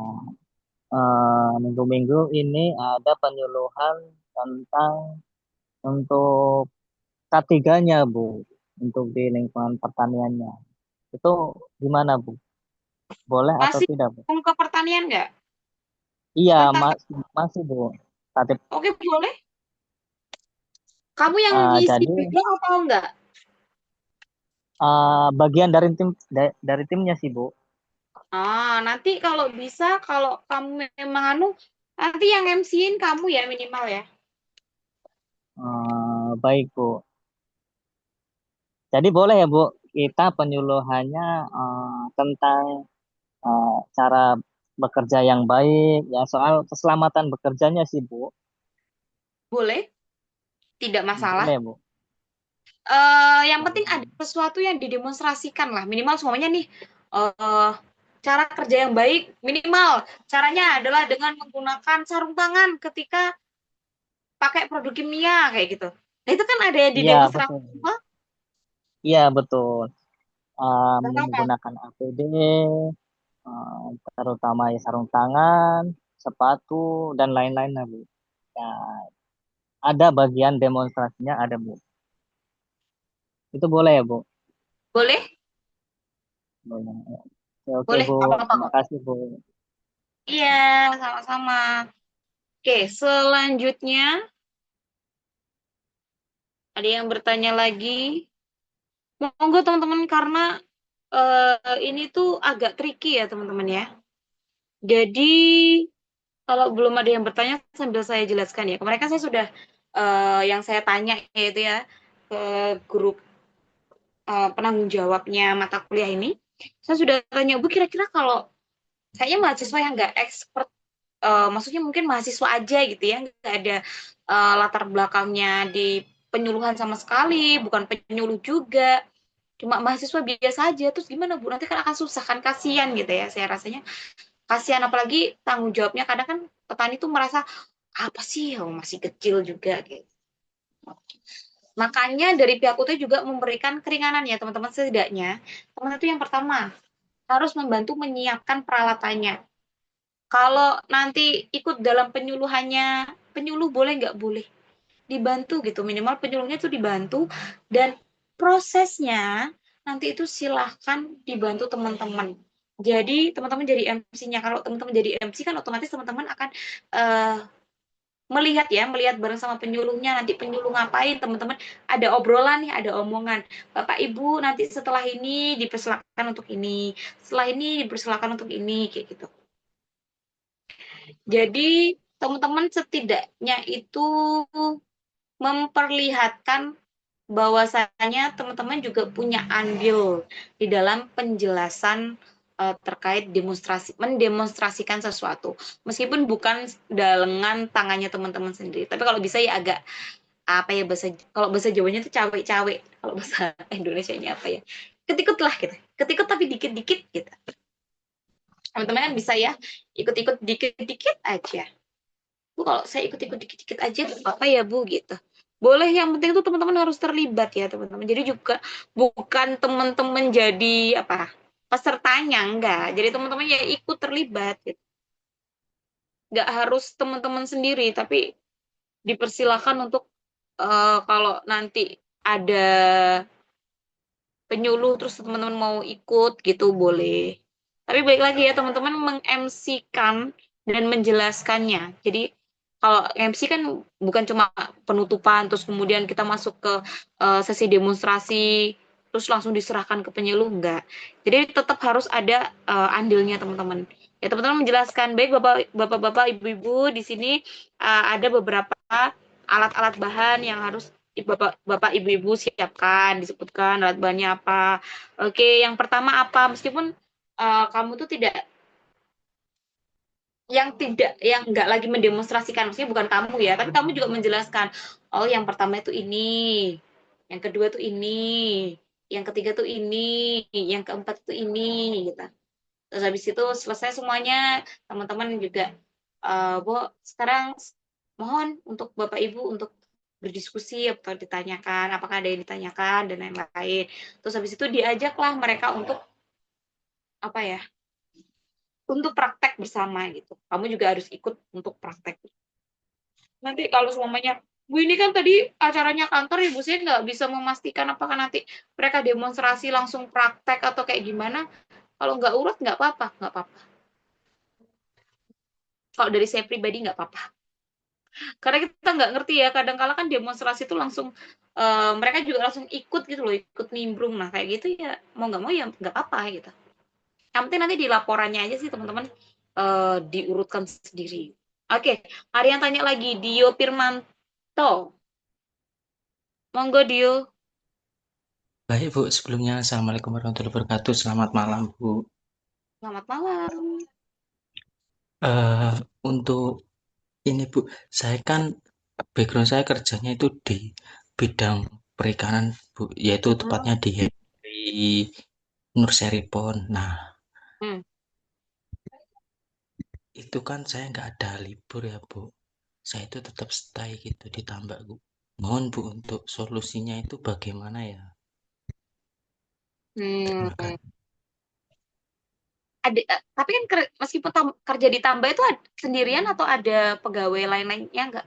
minggu-minggu ini ada penyuluhan tentang untuk K3-nya, Bu, untuk di lingkungan pertaniannya. Itu gimana, Bu? Boleh atau Masih tidak, Bu? ke pertanian nggak? Iya, Tentang, masih, Bu. Tatip. oke boleh. Kamu yang ngisi Jadi juga atau enggak? bagian dari dari timnya sih, Bu. Nanti kalau bisa, kalau kamu memang nanti yang MC-in kamu ya minimal ya. Baik, Bu. Jadi boleh ya, Bu, kita penyuluhannya tentang cara bekerja yang baik, ya soal keselamatan bekerjanya sih, Bu. Boleh, tidak masalah. Boleh, Bu. Yang penting ada sesuatu yang didemonstrasikan lah. Minimal semuanya nih, cara kerja yang baik minimal. Caranya adalah dengan menggunakan sarung tangan ketika pakai produk kimia kayak gitu. Nah itu kan ada yang Iya, betul. didemonstrasi. Iya, betul. Apa? Menggunakan APD, terutama ya sarung tangan, sepatu, dan lain-lain, Bu. Ya, ada bagian demonstrasinya, ada, Bu. Itu boleh ya, Bu? Boleh? Boleh. Oke, oke, Boleh, Bu. apa-apa Terima kok. kasih, Bu. Iya, sama-sama. Oke, selanjutnya ada yang bertanya lagi. Monggo teman-teman karena ini tuh agak tricky ya teman-teman ya. Jadi kalau belum ada yang bertanya sambil saya jelaskan ya. Kemarin kan saya sudah yang saya tanya yaitu ya ke grup penanggung jawabnya mata kuliah ini. Saya sudah tanya, Bu kira-kira kalau kayaknya mahasiswa yang nggak expert, maksudnya mungkin mahasiswa aja gitu ya, nggak ada latar belakangnya di penyuluhan sama sekali, bukan penyuluh juga, cuma mahasiswa biasa aja, terus gimana Bu? Nanti kan akan susah kan, kasihan gitu ya, saya rasanya kasihan, apalagi tanggung jawabnya kadang kan petani tuh merasa apa sih, oh, masih kecil juga gitu. Makanya dari pihak UT juga memberikan keringanan ya teman-teman, setidaknya teman itu yang pertama harus membantu menyiapkan peralatannya. Kalau nanti ikut dalam penyuluhannya, penyuluh boleh nggak boleh dibantu gitu, minimal penyuluhnya itu dibantu, dan prosesnya nanti itu silahkan dibantu teman-teman. Jadi teman-teman jadi MC-nya, kalau teman-teman jadi MC kan otomatis teman-teman akan uh, melihat bareng sama penyuluhnya, nanti penyuluh ngapain, teman-teman ada obrolan nih, ada omongan, Bapak Ibu nanti setelah ini dipersilakan untuk ini, setelah ini dipersilakan untuk ini, kayak gitu. Jadi teman-teman setidaknya itu memperlihatkan bahwasanya teman-teman juga punya andil di dalam penjelasan terkait mendemonstrasikan sesuatu. Meskipun bukan dengan tangannya teman-teman sendiri, tapi kalau bisa ya agak apa ya kalau bahasa Jawanya itu cawe-cawe, kalau bahasa Indonesianya apa ya? Ketikut lah gitu. Ketikut tapi dikit-dikit gitu. Teman-teman kan bisa ya ikut-ikut dikit-dikit aja. Bu, kalau saya ikut-ikut dikit-dikit aja apa ya Bu gitu. Boleh, yang penting itu teman-teman harus terlibat ya teman-teman. Jadi juga bukan teman-teman jadi apa pesertanya, enggak. Jadi teman-teman ya ikut terlibat gitu. Enggak harus teman-teman sendiri, tapi dipersilakan untuk kalau nanti ada penyuluh terus teman-teman mau ikut gitu boleh. Tapi balik lagi ya teman-teman meng-MC-kan dan menjelaskannya. Jadi kalau MC kan bukan cuma penutupan terus kemudian kita masuk ke sesi demonstrasi terus langsung diserahkan ke penyuluh, enggak. Jadi tetap harus ada andilnya teman-teman. Ya teman-teman menjelaskan, baik Bapak-bapak, Ibu-ibu di sini ada beberapa alat-alat bahan yang harus Bapak Ibu-ibu siapkan, disebutkan alat bahannya apa. Oke, yang pertama apa? Meskipun kamu tuh yang enggak lagi mendemonstrasikan, maksudnya bukan kamu ya, tapi kamu juga menjelaskan, oh yang pertama itu ini, yang kedua tuh ini, yang ketiga tuh ini, yang keempat itu ini, gitu. Terus habis itu selesai semuanya, teman-teman juga, Bu, sekarang mohon untuk Bapak Ibu untuk berdiskusi atau ditanyakan, apakah ada yang ditanyakan dan lain-lain. Terus habis itu diajaklah mereka untuk apa ya? Untuk praktek bersama gitu. Kamu juga harus ikut untuk praktek. Nanti kalau semuanya, Bu ini kan tadi acaranya kantor, Ibu saya nggak bisa memastikan apakah nanti mereka demonstrasi langsung praktek atau kayak gimana. Kalau nggak urut nggak apa-apa, nggak apa-apa. Kalau dari saya pribadi nggak apa-apa. Karena kita nggak ngerti ya, kadang-kala kan demonstrasi itu langsung mereka juga langsung ikut gitu loh, ikut nimbrung. Nah kayak gitu ya mau nggak mau ya nggak apa-apa gitu. Yang penting nanti di laporannya aja sih teman-teman diurutkan sendiri. Oke, ada yang tanya lagi, Dio Firmanto. Monggo Dio. Baik Bu, sebelumnya Assalamualaikum warahmatullahi wabarakatuh. Selamat malam Bu. Selamat malam. Untuk ini Bu, saya kan background saya kerjanya itu di bidang perikanan Bu, yaitu tepatnya di Nurseripon. Nah, Hmm. itu kan saya nggak ada libur ya Bu. Saya itu tetap stay gitu di Tambak Bu. Mohon Bu untuk solusinya itu bagaimana ya? Terima kasih. Tapi kan meskipun kerja ditambah itu sendirian atau ada pegawai lain-lainnya enggak?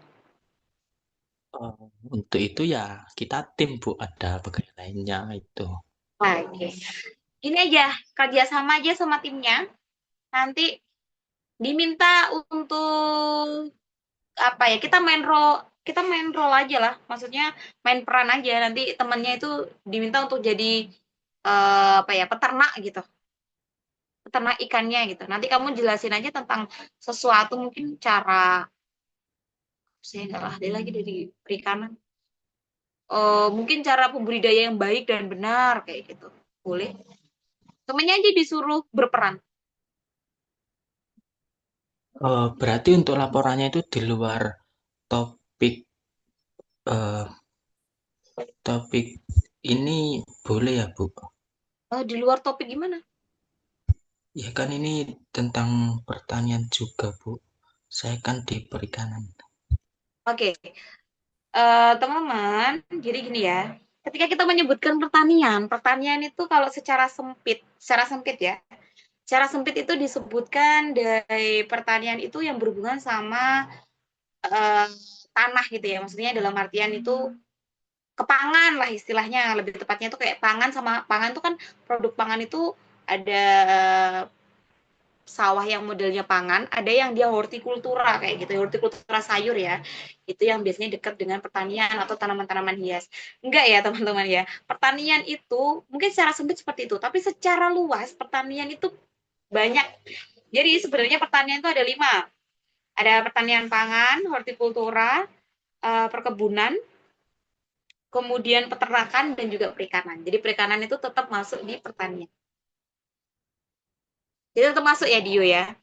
Untuk itu ya kita tim Bu, ada pegawai lainnya itu. Oke. Ini aja, kerjasama aja sama timnya. Nanti diminta untuk apa ya? Kita main role aja lah. Maksudnya main peran aja. Nanti temennya itu diminta untuk jadi apa ya? Peternak gitu. Peternak ikannya gitu. Nanti kamu jelasin aja tentang sesuatu mungkin cara saya nggak ahli lagi dari perikanan. Mungkin cara pembudidaya yang baik dan benar kayak gitu. Boleh. Temennya aja disuruh berperan. Berarti untuk laporannya itu di luar topik eh, topik ini boleh ya Bu? Di luar topik gimana? Ya kan ini tentang pertanian juga Bu. Saya kan di perikanan. Oke. Teman-teman, jadi gini ya. Ketika kita menyebutkan pertanian itu kalau secara sempit ya. Secara sempit itu disebutkan dari pertanian itu yang berhubungan sama tanah gitu ya. Maksudnya dalam artian itu kepangan lah istilahnya, lebih tepatnya itu kayak pangan sama pangan itu kan produk pangan itu ada sawah yang modelnya pangan, ada yang dia hortikultura kayak gitu, hortikultura sayur ya. Itu yang biasanya dekat dengan pertanian atau tanaman-tanaman hias. Enggak ya teman-teman ya. Pertanian itu mungkin secara sempit seperti itu, tapi secara luas pertanian itu banyak. Jadi sebenarnya pertanian itu ada 5. Ada pertanian pangan, hortikultura, perkebunan, kemudian peternakan dan juga perikanan. Jadi perikanan itu tetap masuk di pertanian. Jadi tetap masuk ya Dio ya.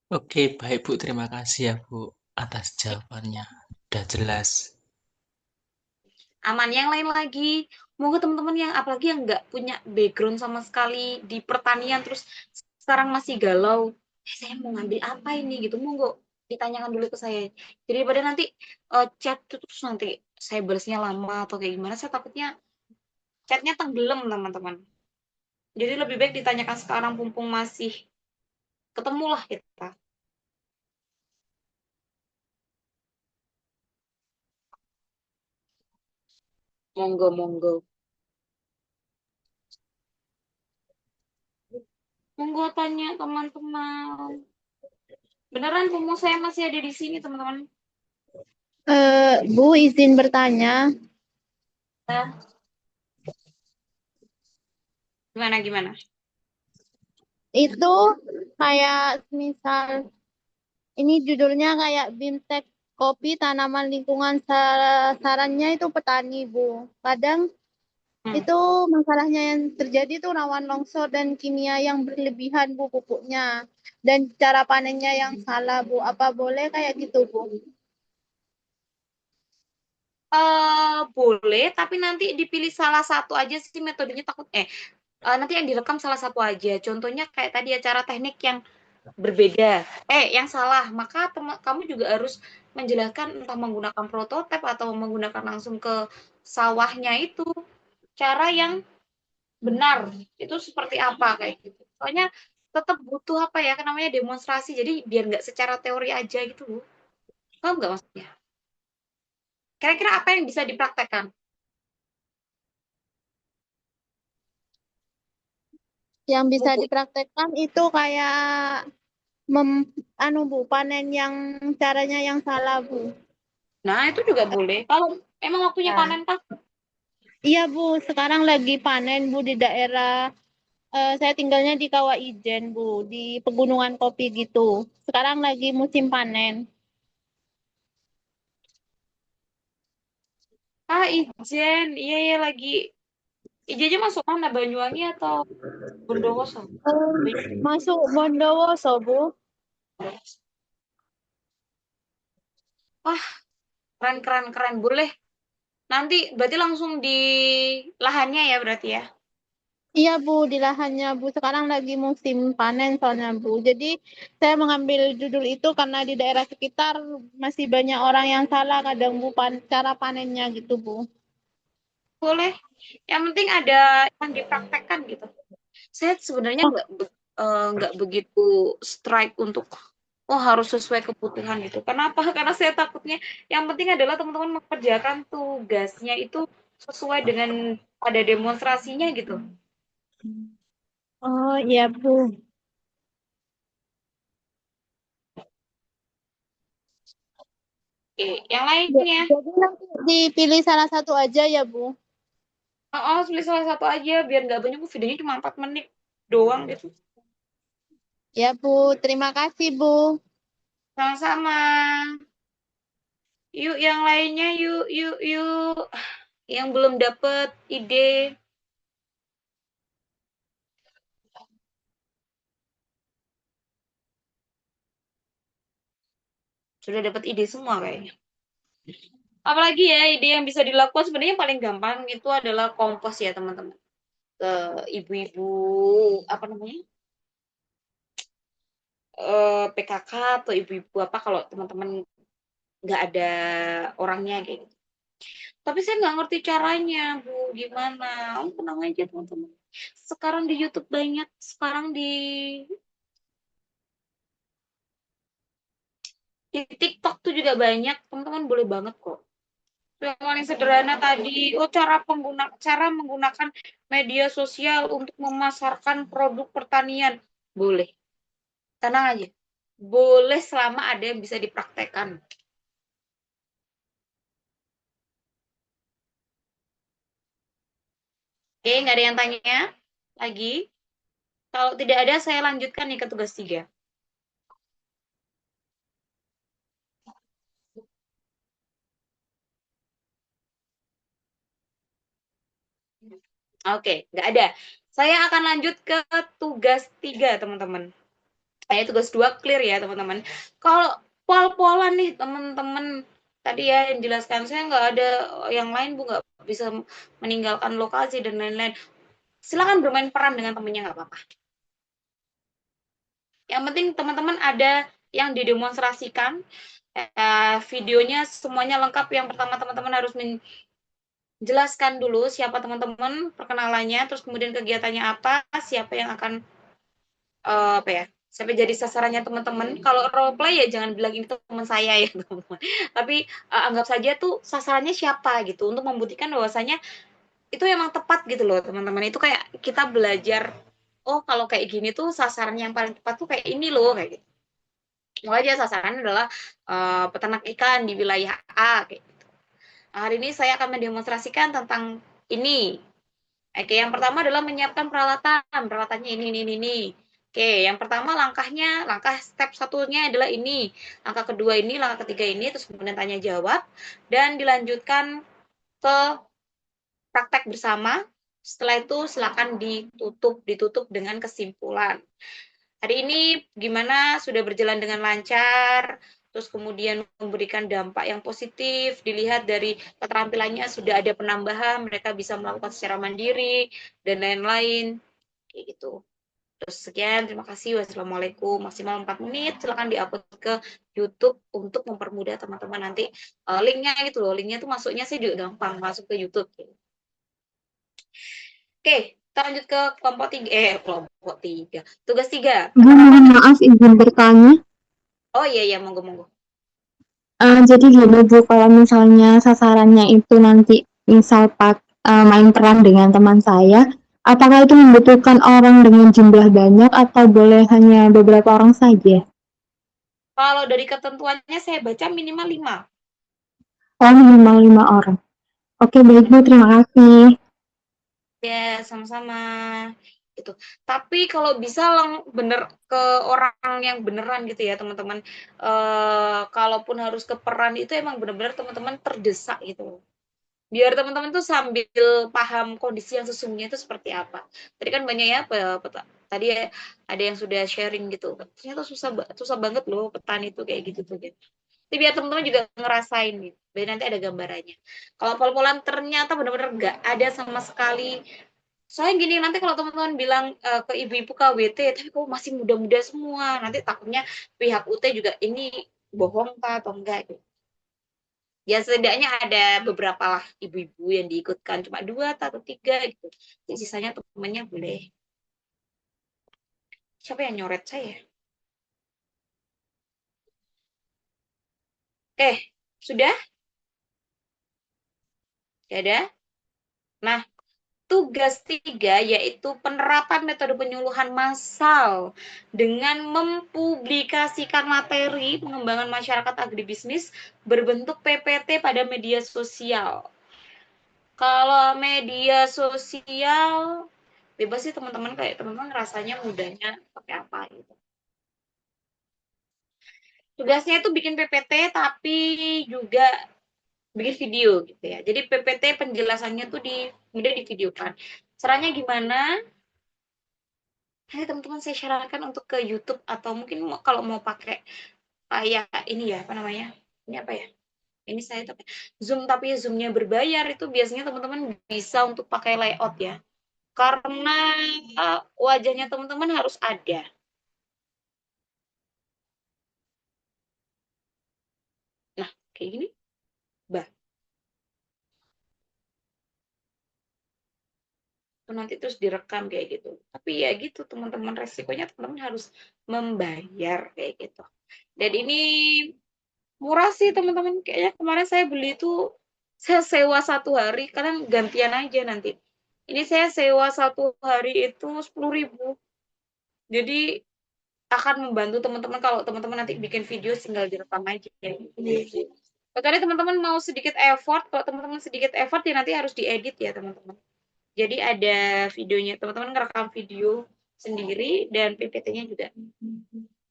Oke, baik Bu. Terima kasih ya Bu atas jawabannya. Udah jelas. Aman. Yang lain lagi, monggo teman-teman yang apalagi yang nggak punya background sama sekali di pertanian terus sekarang masih galau, saya mau ngambil apa ini gitu, monggo ditanyakan dulu ke saya. Jadi pada nanti chat terus nanti saya balasnya lama atau kayak gimana, saya takutnya chatnya tenggelam teman-teman. Jadi lebih baik ditanyakan sekarang mumpung masih ketemulah kita. Monggo, monggo. Monggo tanya teman-teman. Beneran Pumu saya masih ada di sini teman-teman. Bu, izin bertanya. Nah, gimana? Itu kayak misal, ini judulnya kayak BIMTEK Kopi Tanaman Lingkungan, sarannya itu petani, Bu. Kadang itu masalahnya yang terjadi itu rawan longsor dan kimia yang berlebihan, Bu, pupuknya. Dan cara panennya yang salah, Bu. Apa boleh kayak gitu, Bu? Boleh, tapi nanti dipilih salah satu aja sih metodenya, takut nanti yang direkam salah satu aja. Contohnya kayak tadi acara teknik yang berbeda, yang salah, maka kamu juga harus menjelaskan entah menggunakan prototipe atau menggunakan langsung ke sawahnya itu, cara yang benar itu seperti apa kayak gitu. Soalnya tetap butuh apa ya namanya demonstrasi, jadi biar nggak secara teori aja gitu, Bu. Paham nggak maksudnya? Kira-kira apa yang bisa dipraktekkan? Yang bisa Bu. dipraktekkan itu kayak Bu, panen yang caranya yang salah, Bu. Nah, itu juga boleh. Kalau emang waktunya Ya. panen, Pak. Iya, Bu, sekarang lagi panen, Bu, di daerah saya tinggalnya di Kawah Ijen, Bu, di pegunungan kopi gitu. Sekarang lagi musim panen. Ijen. Iya lagi. Ijennya masuk mana? Banyuwangi atau Bondowoso? Masuk Bondowoso, Bu. Wah, keren. Boleh. Nanti berarti langsung di lahannya ya berarti ya? Iya, Bu, di lahannya, Bu. Sekarang lagi musim panen soalnya, Bu. Jadi saya mengambil judul itu karena di daerah sekitar masih banyak orang yang salah kadang, Bu, cara panennya gitu, Bu. Boleh. Yang penting ada yang dipraktekkan gitu. Saya sebenarnya nggak begitu strike untuk harus sesuai kebutuhan gitu. Kenapa? Karena saya takutnya yang penting adalah teman-teman mengerjakan tugasnya itu sesuai dengan pada demonstrasinya gitu. Oh, iya, Bu. Oke, yang lainnya. Jadi nanti dipilih salah satu aja ya, Bu? Pilih salah satu aja biar nggak banyak, videonya cuma 4 menit doang gitu. Ya, Bu. Terima kasih, Bu. Sama-sama. Yuk yang lainnya, yuk. Yang belum dapet ide. Sudah dapat ide semua kayaknya. Apalagi ya ide yang bisa dilakukan sebenarnya yang paling gampang itu adalah kompos ya teman-teman. Ke ibu-ibu apa namanya? PKK atau ibu-ibu apa kalau teman-teman nggak ada orangnya kayak gitu. Tapi saya nggak ngerti caranya, Bu. Gimana? Tenang aja teman-teman. Sekarang di YouTube banyak, sekarang di TikTok tuh juga banyak, teman-teman boleh banget kok. Yang paling sederhana tadi, cara menggunakan media sosial untuk memasarkan produk pertanian. Boleh. Tenang aja. Boleh selama ada yang bisa dipraktekkan. Oke, nggak ada yang tanya lagi. Kalau tidak ada, saya lanjutkan nih ke tugas 3. Oke, nggak ada. Saya akan lanjut ke tugas 3, teman-teman. Tugas 2 clear ya, teman-teman. Kalau pol-polan nih, teman-teman, tadi ya yang jelaskan, saya nggak ada yang lain, Bu, nggak bisa meninggalkan lokasi dan lain-lain. Silakan bermain peran dengan temennya, nggak apa-apa. Yang penting teman-teman ada yang didemonstrasikan, videonya semuanya lengkap. Yang pertama teman-teman harus jelaskan dulu siapa teman-teman, perkenalannya, terus kemudian kegiatannya apa, siapa yang akan siapa jadi sasarannya teman-teman. Kalau role play ya jangan bilang ini teman saya ya, teman-teman. Tapi anggap saja tuh sasarannya siapa gitu, untuk membuktikan bahwasanya itu emang tepat gitu loh, teman-teman. Itu kayak kita belajar, oh kalau kayak gini tuh sasaran yang paling tepat tuh kayak ini loh, kayak gitu. Makanya sasarannya adalah peternak ikan di wilayah A kayak gitu. Hari ini saya akan mendemonstrasikan tentang ini. Oke, yang pertama adalah menyiapkan peralatan. Peralatannya ini. Oke, yang pertama langkah step satunya adalah ini. Langkah kedua ini, langkah ketiga ini, terus kemudian tanya jawab. Dan dilanjutkan ke praktek bersama. Setelah itu silakan ditutup dengan kesimpulan. Hari ini gimana, sudah berjalan dengan lancar, terus kemudian memberikan dampak yang positif, dilihat dari keterampilannya sudah ada penambahan, mereka bisa melakukan secara mandiri, dan lain-lain, kayak gitu. Terus sekian, terima kasih, wassalamualaikum, maksimal 4 menit, silahkan diupload ke YouTube untuk mempermudah teman-teman nanti, linknya gitu loh, linknya tuh masuknya sih juga gampang, masuk ke YouTube. Oke, kita lanjut ke kelompok 3. Tugas 3. Bu, mohon maaf izin bertanya. Oh iya, monggo. Jadi gini Bu, kalau misalnya sasarannya itu nanti misal main peran dengan teman saya, apakah itu membutuhkan orang dengan jumlah banyak atau boleh hanya beberapa orang saja? Kalau dari ketentuannya saya baca minimal 5. Oh, minimal 5 orang. Oke, baik Bu, terima kasih. Ya, sama-sama. Itu. Tapi kalau bisa bener ke orang yang beneran gitu ya, teman-teman. Kalaupun harus ke peran itu emang bener-bener teman-teman terdesak gitu. Biar teman-teman tuh sambil paham kondisi yang sesungguhnya itu seperti apa. Tadi kan banyak ya, tadi ada yang sudah sharing gitu. Ternyata susah banget loh petani itu kayak gitu tuh. Gitu. Tapi biar teman-teman juga ngerasain gitu. Biar nanti ada gambarannya. Kalau pol-polan ternyata benar-benar nggak ada sama sekali. Soalnya gini, nanti kalau teman-teman bilang ke ibu-ibu KWT, tapi kok masih muda-muda semua. Nanti takutnya pihak UT juga ini bohong kah atau enggak gitu. Ya setidaknya ada beberapa lah ibu-ibu yang diikutkan, cuma 2 atau 3 gitu. Jadi sisanya temannya boleh. Siapa yang nyoret saya? Sudah? Ya ada? Nah, tugas 3 yaitu penerapan metode penyuluhan massal dengan mempublikasikan materi pengembangan masyarakat agribisnis berbentuk PPT pada media sosial. Kalau media sosial bebas sih teman-teman, kayak teman-teman rasanya mudahnya pakai apa gitu. Tugasnya itu bikin PPT tapi juga bikin video gitu ya. Jadi PPT penjelasannya tuh mudah divideokan. Caranya gimana? Nanti teman-teman saya syaratkan untuk ke YouTube atau mungkin kalau mau pakai kayak ini ya, apa namanya? Ini apa ya? Ini saya tapi Zoom, tapi Zoom-nya berbayar, itu biasanya teman-teman bisa untuk pakai layout ya. Karena wajahnya teman-teman harus ada. Nah, kayak gini. Nanti terus direkam kayak gitu. Tapi ya gitu teman-teman, resikonya teman-teman harus membayar kayak gitu. Dan ini murah sih teman-teman. Kayaknya kemarin saya beli itu saya sewa 1 hari, kalian gantian aja nanti. Ini saya sewa 1 hari itu 10.000. Jadi akan membantu teman-teman kalau teman-teman nanti bikin video tinggal direkam aja. Makanya teman-teman mau sedikit effort, kalau teman-teman sedikit effort ya nanti harus diedit ya teman-teman. Jadi ada videonya, teman-teman ngerekam video sendiri dan PPT-nya juga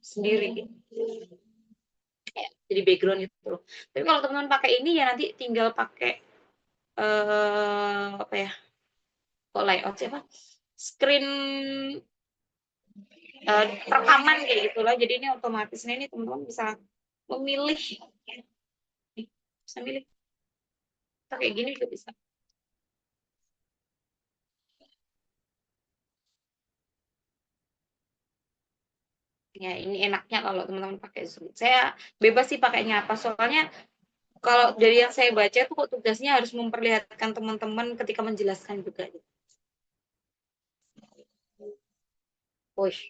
sendiri. Ya, jadi background itu loh. Tapi kalau teman-teman pakai ini ya nanti tinggal pakai apa ya? kok layout siapa? Screen rekaman kayak gitulah. Jadi ini otomatis ini teman-teman bisa memilih, bisa milih. Kayak gini juga bisa. Ya, ini enaknya kalau teman-teman pakai Zoom. Saya bebas sih pakainya apa, soalnya kalau dari yang saya baca tuh kok tugasnya harus memperlihatkan teman-teman ketika menjelaskan juga. Wih.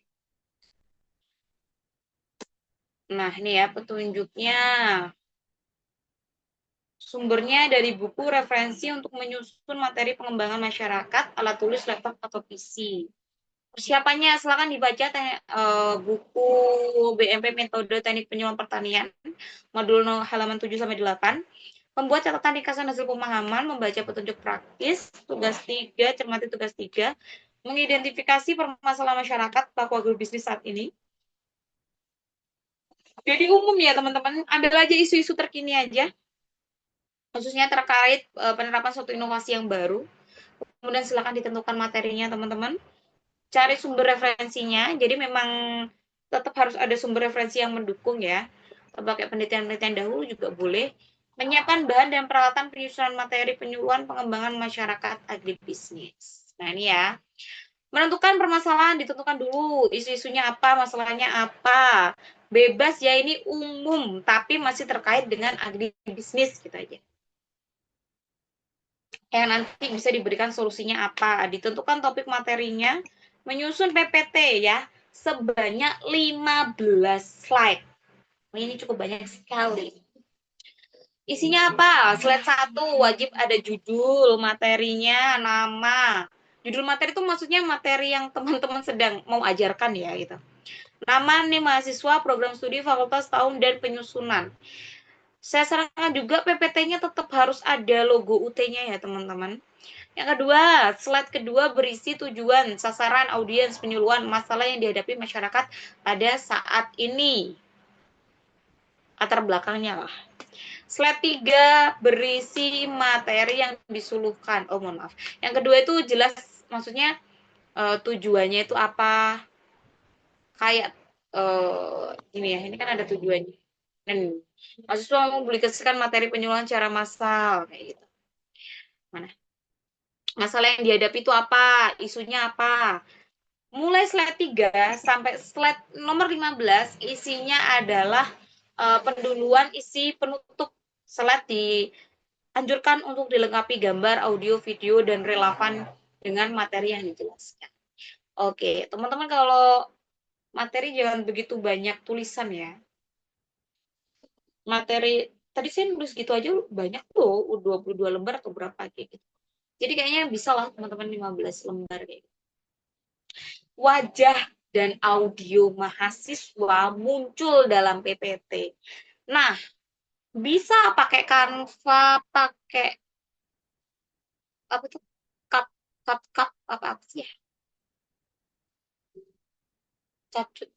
Nah, ini ya petunjuknya. Sumbernya dari buku referensi untuk menyusun materi pengembangan masyarakat, alat tulis, laptop, atau PC. Persiapannya, silakan dibaca buku BMP Metode Teknik Penyuluhan Pertanian, modul halaman 7-8. Membuat catatan ringkasan hasil pemahaman, membaca petunjuk praktis, tugas 3, cermati tugas 3, mengidentifikasi permasalahan masyarakat pelaku agrobisnis saat ini. Jadi umum ya teman-teman, ambil aja isu-isu terkini aja, khususnya terkait penerapan suatu inovasi yang baru. Kemudian silakan ditentukan materinya teman-teman. Cari sumber referensinya, jadi memang tetap harus ada sumber referensi yang mendukung ya. Pakai penelitian-penelitian dahulu juga boleh. Menyiapkan bahan dan peralatan penyusunan materi penyuluhan pengembangan masyarakat agribisnis. Nah ini ya. Menentukan permasalahan, ditentukan dulu isu-isunya apa, masalahnya apa. Bebas ya, ini umum, tapi masih terkait dengan agribisnis gitu aja. Yang nanti bisa diberikan solusinya apa. Ditentukan topik materinya, menyusun PPT ya, sebanyak 15 slide. Ini cukup banyak sekali. Isinya apa? Slide 1 wajib ada judul, materinya, nama. Judul materi itu maksudnya materi yang teman-teman sedang mau ajarkan ya gitu. Nama nih mahasiswa, program studi, fakultas, tahun, dan penyusunan. Saya sarankan juga PPT-nya tetap harus ada logo UT-nya ya teman-teman. Yang kedua, slide kedua berisi tujuan, sasaran, audiens, penyuluhan, masalah yang dihadapi masyarakat pada saat ini. Latar belakangnya lah. Slide 3 berisi materi yang disuluhkan. Oh, mohon maaf. Yang kedua itu jelas, maksudnya tujuannya itu apa. Kayak ini ya, ini kan ada tujuannya. Dan mahasiswa mempublikasikan materi penyuluhan secara massal. Kayak gitu. Mana? Masalah yang dihadapi itu apa, isunya apa. Mulai slide 3 sampai slide nomor 15 isinya adalah penduluan isi penutup. Slide dianjurkan untuk dilengkapi gambar, audio, video, dan relevan dengan materi yang dijelaskan. Oke, teman-teman kalau materi jangan begitu banyak tulisan ya. Materi, tadi saya nulis gitu aja banyak tuh, 22 lembar atau berapa kayak gitu. Jadi kayaknya bisa lah teman-teman 15 lembar kayak gitu. Wajah dan audio mahasiswa muncul dalam PPT. Nah, bisa pakai Canva, pakai apa tuh? CapCut apa sih ya? CapCut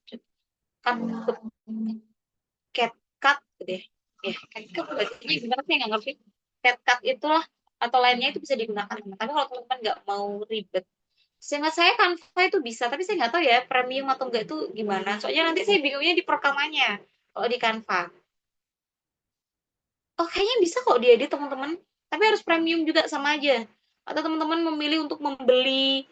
deh. Ya, CapCut bacanya gimana sih nggak ngerti. CapCut itulah atau lainnya itu bisa digunakan. Tapi kalau teman-teman nggak mau ribet, seingat saya Canva itu bisa, tapi saya nggak tahu ya premium atau enggak itu gimana. Soalnya nanti saya bingungnya di perekamannya kalau di Canva. Oh, kayaknya bisa kok diedit teman-teman. Tapi harus premium juga sama aja. Atau teman-teman memilih untuk membeli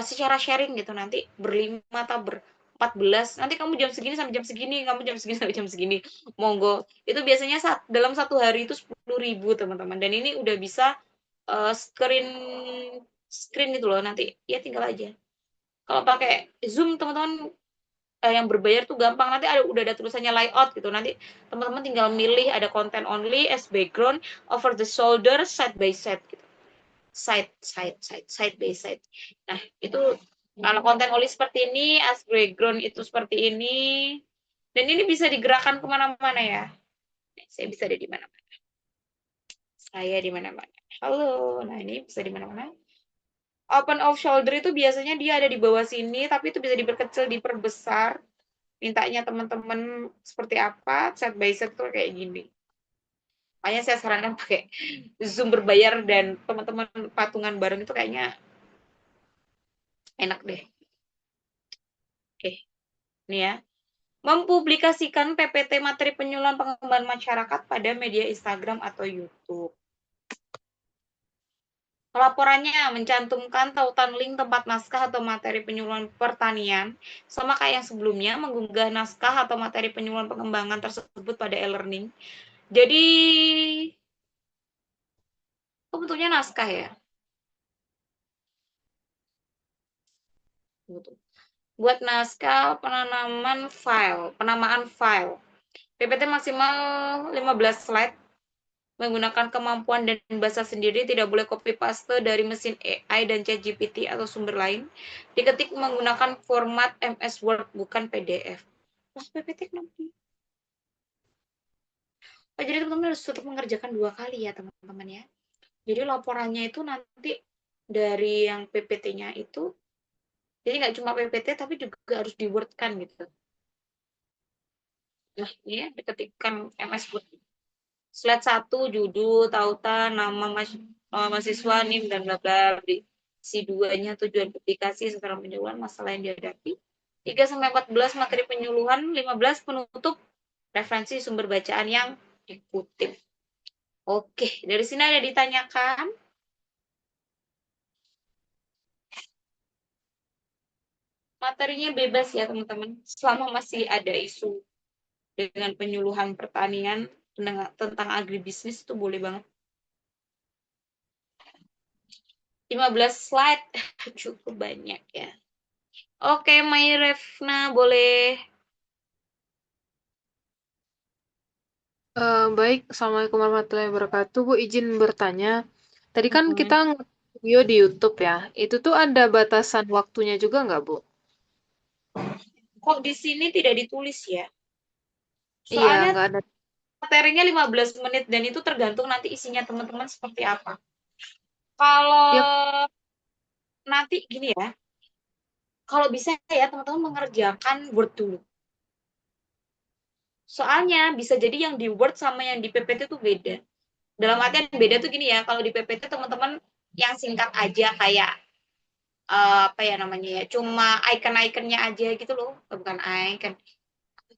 secara sharing gitu nanti berlima atau ber-14. Nanti kamu jam segini sampai jam segini, kamu jam segini sampai jam segini. Monggo. Itu biasanya dalam satu hari itu 10.000 teman-teman. Dan ini udah bisa screen gitu loh nanti. Ya tinggal aja. Kalau pakai Zoom teman-teman yang berbayar tuh gampang, nanti udah ada tulisannya layout gitu, nanti teman-teman tinggal milih ada content only, as background, over the shoulder, side by side gitu, side by side. Nah itu kalau konten only seperti ini, as background itu seperti ini, dan ini bisa digerakkan kemana-mana ya. Saya bisa ada di mana-mana, saya di mana-mana. Halo, nah ini bisa di mana-mana. Open off shoulder itu biasanya dia ada di bawah sini, tapi itu bisa diperkecil, diperbesar. Mintanya teman-teman seperti apa, side by side tuh kayak gini. Makanya saya sarankan pakai Zoom berbayar dan teman-teman patungan bareng itu kayaknya enak deh. Oke, ini ya. Mempublikasikan PPT materi penyuluhan pengembangan masyarakat pada media Instagram atau YouTube. Laporannya mencantumkan tautan link tempat naskah atau materi penyuluhan pertanian, sama kayak yang sebelumnya, mengunggah naskah atau materi penyuluhan pengembangan tersebut pada e-learning. Jadi, bentuknya naskah ya. Buat naskah penamaan file. PPT maksimal 15 slide, menggunakan kemampuan dan bahasa sendiri, tidak boleh copy paste dari mesin AI dan ChatGPT atau sumber lain. Diketik menggunakan format MS Word, bukan PDF. Terus PPT kenapa? Oh, jadi teman-teman harus tetap mengerjakan 2 kali ya teman-teman ya. Jadi laporannya itu nanti dari yang PPT-nya itu, jadi nggak cuma PPT tapi juga harus di Word kan gitu. Nah, ini ya, diketikkan MS Word. Slide 1, judul, tautan, nama mahasiswa, NIM, dan bla bla. Si 2-nya tujuan publikasi, sasaran penyuluhan, masalah yang dihadapi. 3-14 materi penyuluhan, 15 penutup, referensi sumber bacaan yang dikutip. Oke, dari sini ada ditanyakan. Materinya bebas ya teman-teman, selama masih ada isu dengan penyuluhan pertanian tentang agribisnis itu boleh banget. 15 slide cukup banyak ya. Oke, Mai Refna boleh. Baik, Assalamualaikum warahmatullahi wabarakatuh. Bu, izin bertanya. Tadi kan kita video di YouTube ya. Itu tuh ada batasan waktunya juga nggak, Bu? Kok di sini tidak ditulis ya? Iya, Soalnya nggak ada. materinya 15 menit dan itu tergantung nanti isinya teman-teman seperti apa. Kalau Tiap nanti gini ya, kalau bisa ya teman-teman mengerjakan Word dulu. Soalnya bisa jadi yang di Word sama yang di PPT itu beda. Dalam artian beda tuh gini ya, kalau di PPT teman-teman yang singkat aja kayak apa ya namanya ya, cuma icon-iconnya aja gitu loh, bukan icon,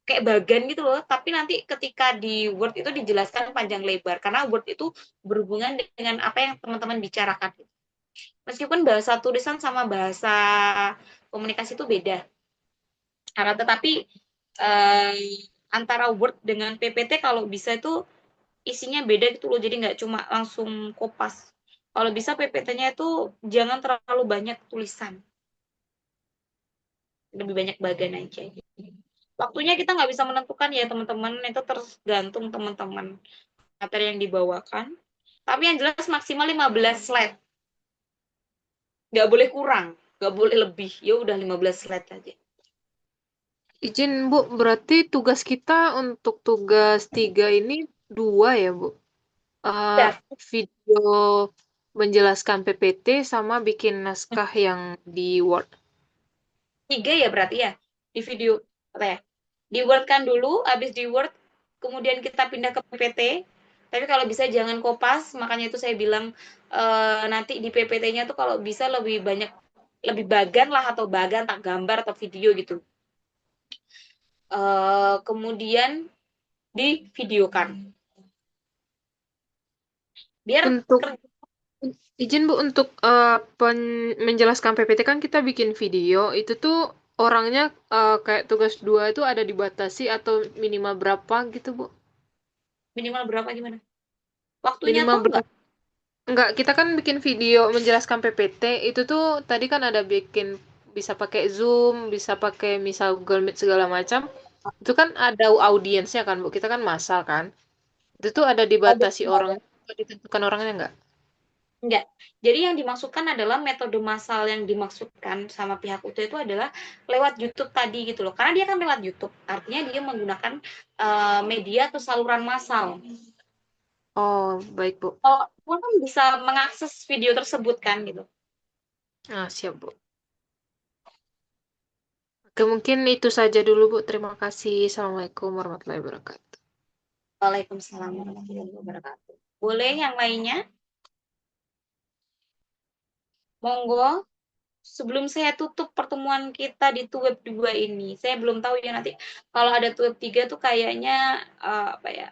kayak bagan gitu loh. Tapi nanti ketika di Word itu dijelaskan panjang lebar karena Word itu berhubungan dengan apa yang teman-teman bicarakan. Meskipun bahasa tulisan sama bahasa komunikasi itu beda. Karena tetapi antara Word dengan PPT kalau bisa itu isinya beda gitu loh. Jadi nggak cuma langsung kopas. Kalau bisa PPT-nya itu jangan terlalu banyak tulisan. Lebih banyak bagan aja. Waktunya kita nggak bisa menentukan ya teman-teman. Itu tergantung teman-teman materi yang dibawakan. Tapi yang jelas maksimal 15 slide. Nggak boleh kurang. Nggak boleh lebih. Ya udah 15 slide aja. izin, Bu, berarti tugas kita untuk tugas 3 ini 2 ya, Bu? Ya, Video menjelaskan PPT sama bikin naskah yang di Word. 3 ya berarti ya. Di video apa ya? Di Word kan dulu, habis di Word kemudian kita pindah ke PPT. Tapi kalau bisa jangan kopas, makanya itu saya bilang nanti di PPT-nya tuh kalau bisa lebih banyak, lebih bagan lah atau bagan tak gambar atau video gitu. Kemudian divideokan. Biar Untuk izin Bu, untuk menjelaskan PPT kan kita bikin video, itu tuh orangnya kayak tugas 2 itu ada dibatasi atau minimal berapa gitu, Bu? minimal berapa gimana? Waktunya Minimal tuh enggak. berapa? Enggak, kita kan bikin video menjelaskan PPT, itu tuh tadi kan ada bikin bisa pakai Zoom, bisa pakai misal Google Meet segala macam. Itu kan ada audiensnya kan, Bu. Kita kan massal kan. Itu tuh ada dibatasi orang, ditentukan orangnya enggak? Enggak. Jadi yang dimaksudkan adalah metode massal yang dimaksudkan sama pihak UT itu adalah lewat YouTube tadi gitu loh. Karena dia kan lewat YouTube. Artinya dia menggunakan media atau saluran massal. Oh, baik, Bu. Kalau kan bisa mengakses video tersebut kan gitu. Ah, siap, Bu. Oke, mungkin itu saja dulu, Bu. Terima kasih. Assalamualaikum warahmatullahi wabarakatuh. Waalaikumsalam warahmatullahi wabarakatuh. Boleh yang lainnya? Monggo. Sebelum saya tutup pertemuan kita di Tuweb 2 ini, saya belum tahu ya nanti kalau ada Tuweb 3 tuh kayaknya apa ya?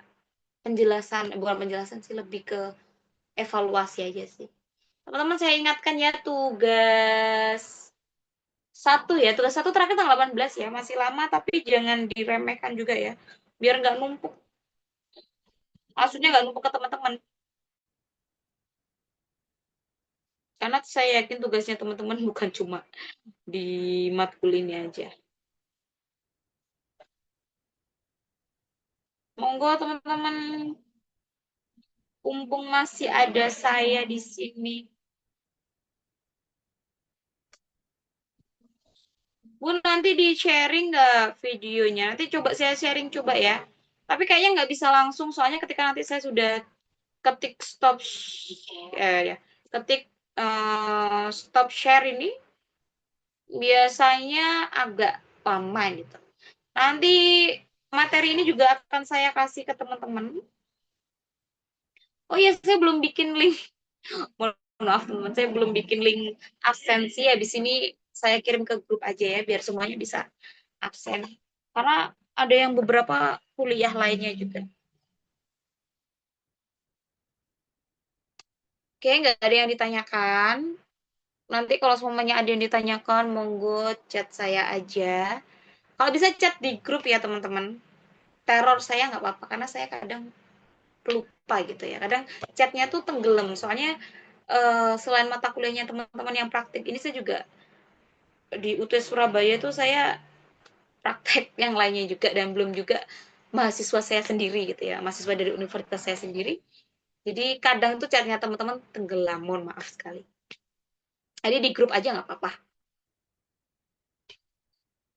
Penjelasan, bukan penjelasan sih, lebih ke evaluasi aja sih. Teman-teman saya ingatkan ya tugas tugas satu terakhir tanggal 18 ya, masih lama tapi jangan diremehkan juga ya, biar nggak numpuk. Maksudnya nggak numpuk ke teman-teman. Karena saya yakin tugasnya teman-teman bukan cuma di matkul ini aja. Monggo teman-teman, mumpung masih ada saya di sini. Bu, nanti di-sharing nggak videonya? Nanti coba saya sharing coba ya. Tapi kayaknya nggak bisa langsung, soalnya ketika nanti saya sudah ketik ketik stop share ini, biasanya agak lama gitu. Nanti materi ini juga akan saya kasih ke teman-teman. Oh iya, saya belum bikin link. Maaf teman-teman, saya belum bikin link absensi. Habis ini saya kirim ke grup aja ya, biar semuanya bisa absen. Karena ada yang beberapa kuliah lainnya juga. Oke, nggak ada yang ditanyakan. Nanti kalau semuanya ada yang ditanyakan, monggo chat saya aja. Kalau bisa chat di grup ya teman-teman. Teror saya nggak apa-apa, karena saya kadang lupa gitu ya. Kadang chatnya tuh tenggelam. Soalnya selain mata kuliahnya teman-teman yang praktik, ini saya juga di UT Surabaya itu saya praktek yang lainnya juga, dan belum juga mahasiswa saya sendiri gitu ya, mahasiswa dari universitas saya sendiri. Jadi kadang tuh chatnya teman-teman tenggelam, mohon maaf sekali. Jadi di grup aja nggak apa-apa.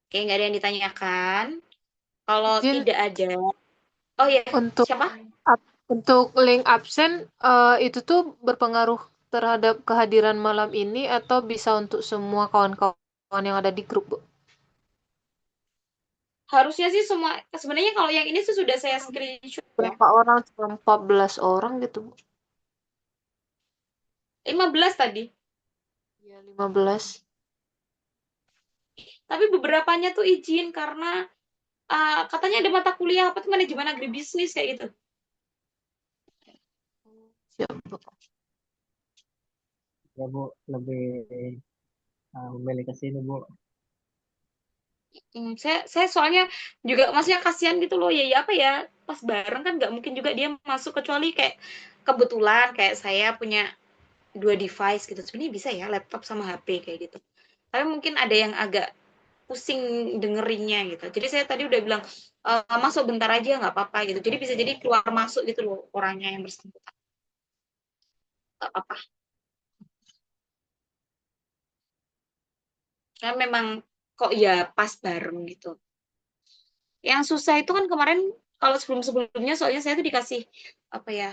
Oke, nggak ada yang ditanyakan. Kalau Izin tidak ada, oh ya, untuk siapa? untuk link absen itu tuh berpengaruh terhadap kehadiran malam ini atau bisa untuk semua kawan-kawan yang ada di grup, Bu? Harusnya sih semua, sebenarnya kalau yang ini sudah saya screenshot ya. Berapa orang? Cuma 14 orang gitu, Bu. 15 tadi. Ya, 15. Tapi beberapanya tuh izin karena katanya ada mata kuliah apa tuh manajemen agribisnis kayak gitu. Siap, Bu. Ya Bu, lebih memilih ke sini Bu. Saya soalnya juga maksudnya kasihan gitu loh ya, apa ya, pas bareng kan nggak mungkin juga dia masuk, kecuali kayak kebetulan kayak saya punya 2 device gitu, sebenarnya bisa ya laptop sama HP kayak gitu. Tapi mungkin ada yang agak pusing dengerinnya gitu. Jadi saya tadi udah bilang masuk bentar aja nggak apa-apa gitu. Jadi bisa jadi keluar masuk gitu loh orangnya yang bersangkutan. Nggak apa-apa. Karena memang kok ya pas bareng gitu. Yang susah itu kan kemarin kalau sebelum-sebelumnya, soalnya saya tuh dikasih apa ya?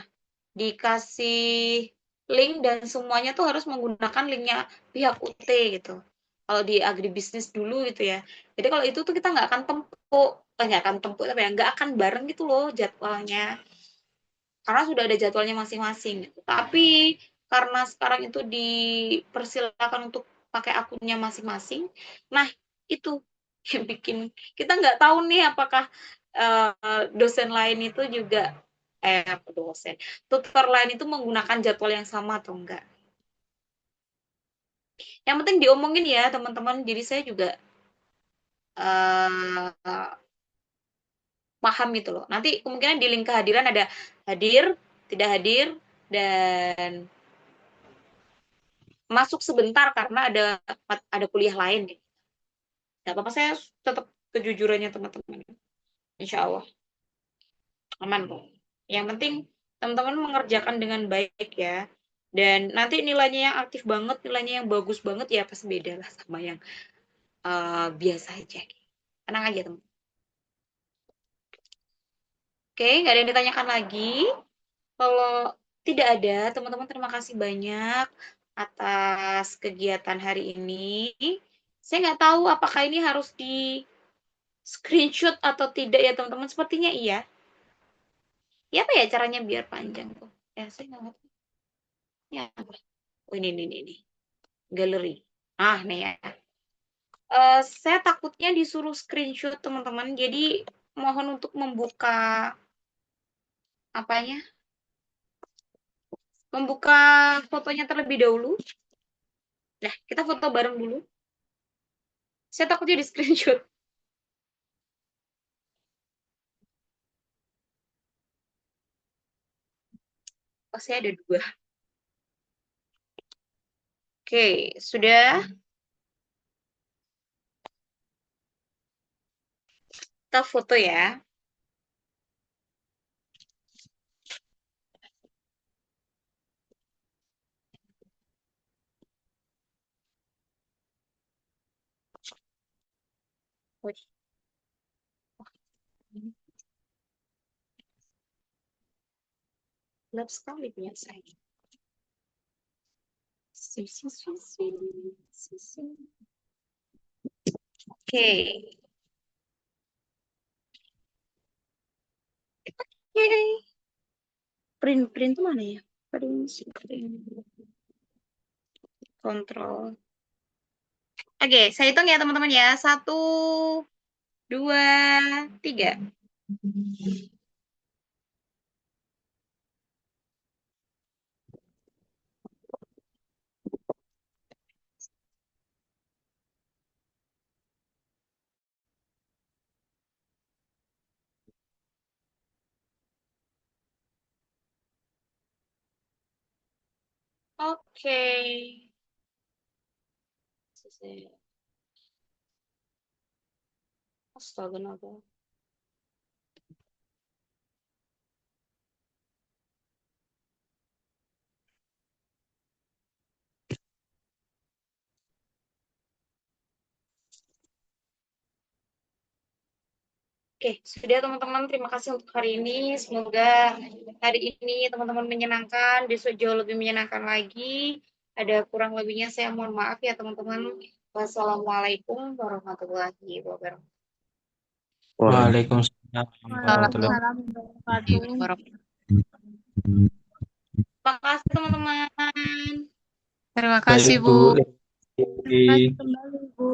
Dikasih link dan semuanya tuh harus menggunakan linknya pihak UT gitu. Kalau di agribisnis dulu gitu ya. Jadi kalau itu tuh kita nggak akan tempuh, tapi ya nggak akan bareng gitu loh jadwalnya. Karena sudah ada jadwalnya masing-masing gitu. Tapi karena sekarang itu dipersilakan untuk pakai akunnya masing-masing, nah itu yang bikin kita nggak tahu nih apakah dosen lain itu juga tutor lain itu menggunakan jadwal yang sama atau enggak. Yang penting diomongin ya teman-teman, jadi saya juga paham gitu loh. Nanti kemungkinan di link kehadiran ada hadir, tidak hadir, dan masuk sebentar karena ada kuliah lain gitu. Gak apa-apa, saya tetap kejujurannya teman-teman. Insya Allah aman kok. Yang penting teman-teman mengerjakan dengan baik ya. Dan nanti nilainya yang aktif banget, nilainya yang bagus banget ya pasti beda lah sama yang biasa aja. Tenang aja teman. Oke, nggak ada yang ditanyakan lagi. Kalau tidak ada, teman-teman terima kasih banyak atas kegiatan hari ini. Saya nggak tahu apakah ini harus di screenshot atau tidak ya teman-teman. Sepertinya iya. Ya apa ya caranya biar panjang tuh? Ya saya nggak ngerti. Ya apa? Oh ini. Galeri. Ah nih ya. Saya takutnya disuruh screenshot teman-teman. Jadi mohon untuk membuka apanya? Membuka fotonya terlebih dahulu. Nah, kita foto bareng dulu. Saya takutnya di screenshot. Oh, saya ada 2. Oke, sudah. Kita foto ya. Wih, ini gelap sekali punya saya. Oke. Yeay. Print tuh mana ya? Print. Kontrol. Oke, saya hitung ya teman-teman ya. 1, 2, 3. Oke. Astaga, naga. Oke, sudah teman-teman. Terima kasih untuk hari ini. Semoga hari ini teman-teman menyenangkan, besok jauh lebih menyenangkan lagi. Ada kurang lebihnya saya mohon maaf ya teman-teman. Wassalamualaikum warahmatullahi wabarakatuh. Waalaikumsalam warahmatullahi Waalaikumsalam warahmatullahi wabarakatuh. Terima kasih teman-teman. Terima Baik, kasih, Bu. Bu. Terima kasih kembali, Bu.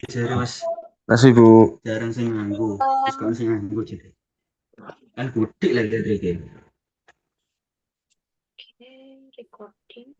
Jarang mas. Kasih Bu. Jarang sing nganggo. Terus kan sing nganggo jadi. Kan gede lagi dari game. Oke, recording.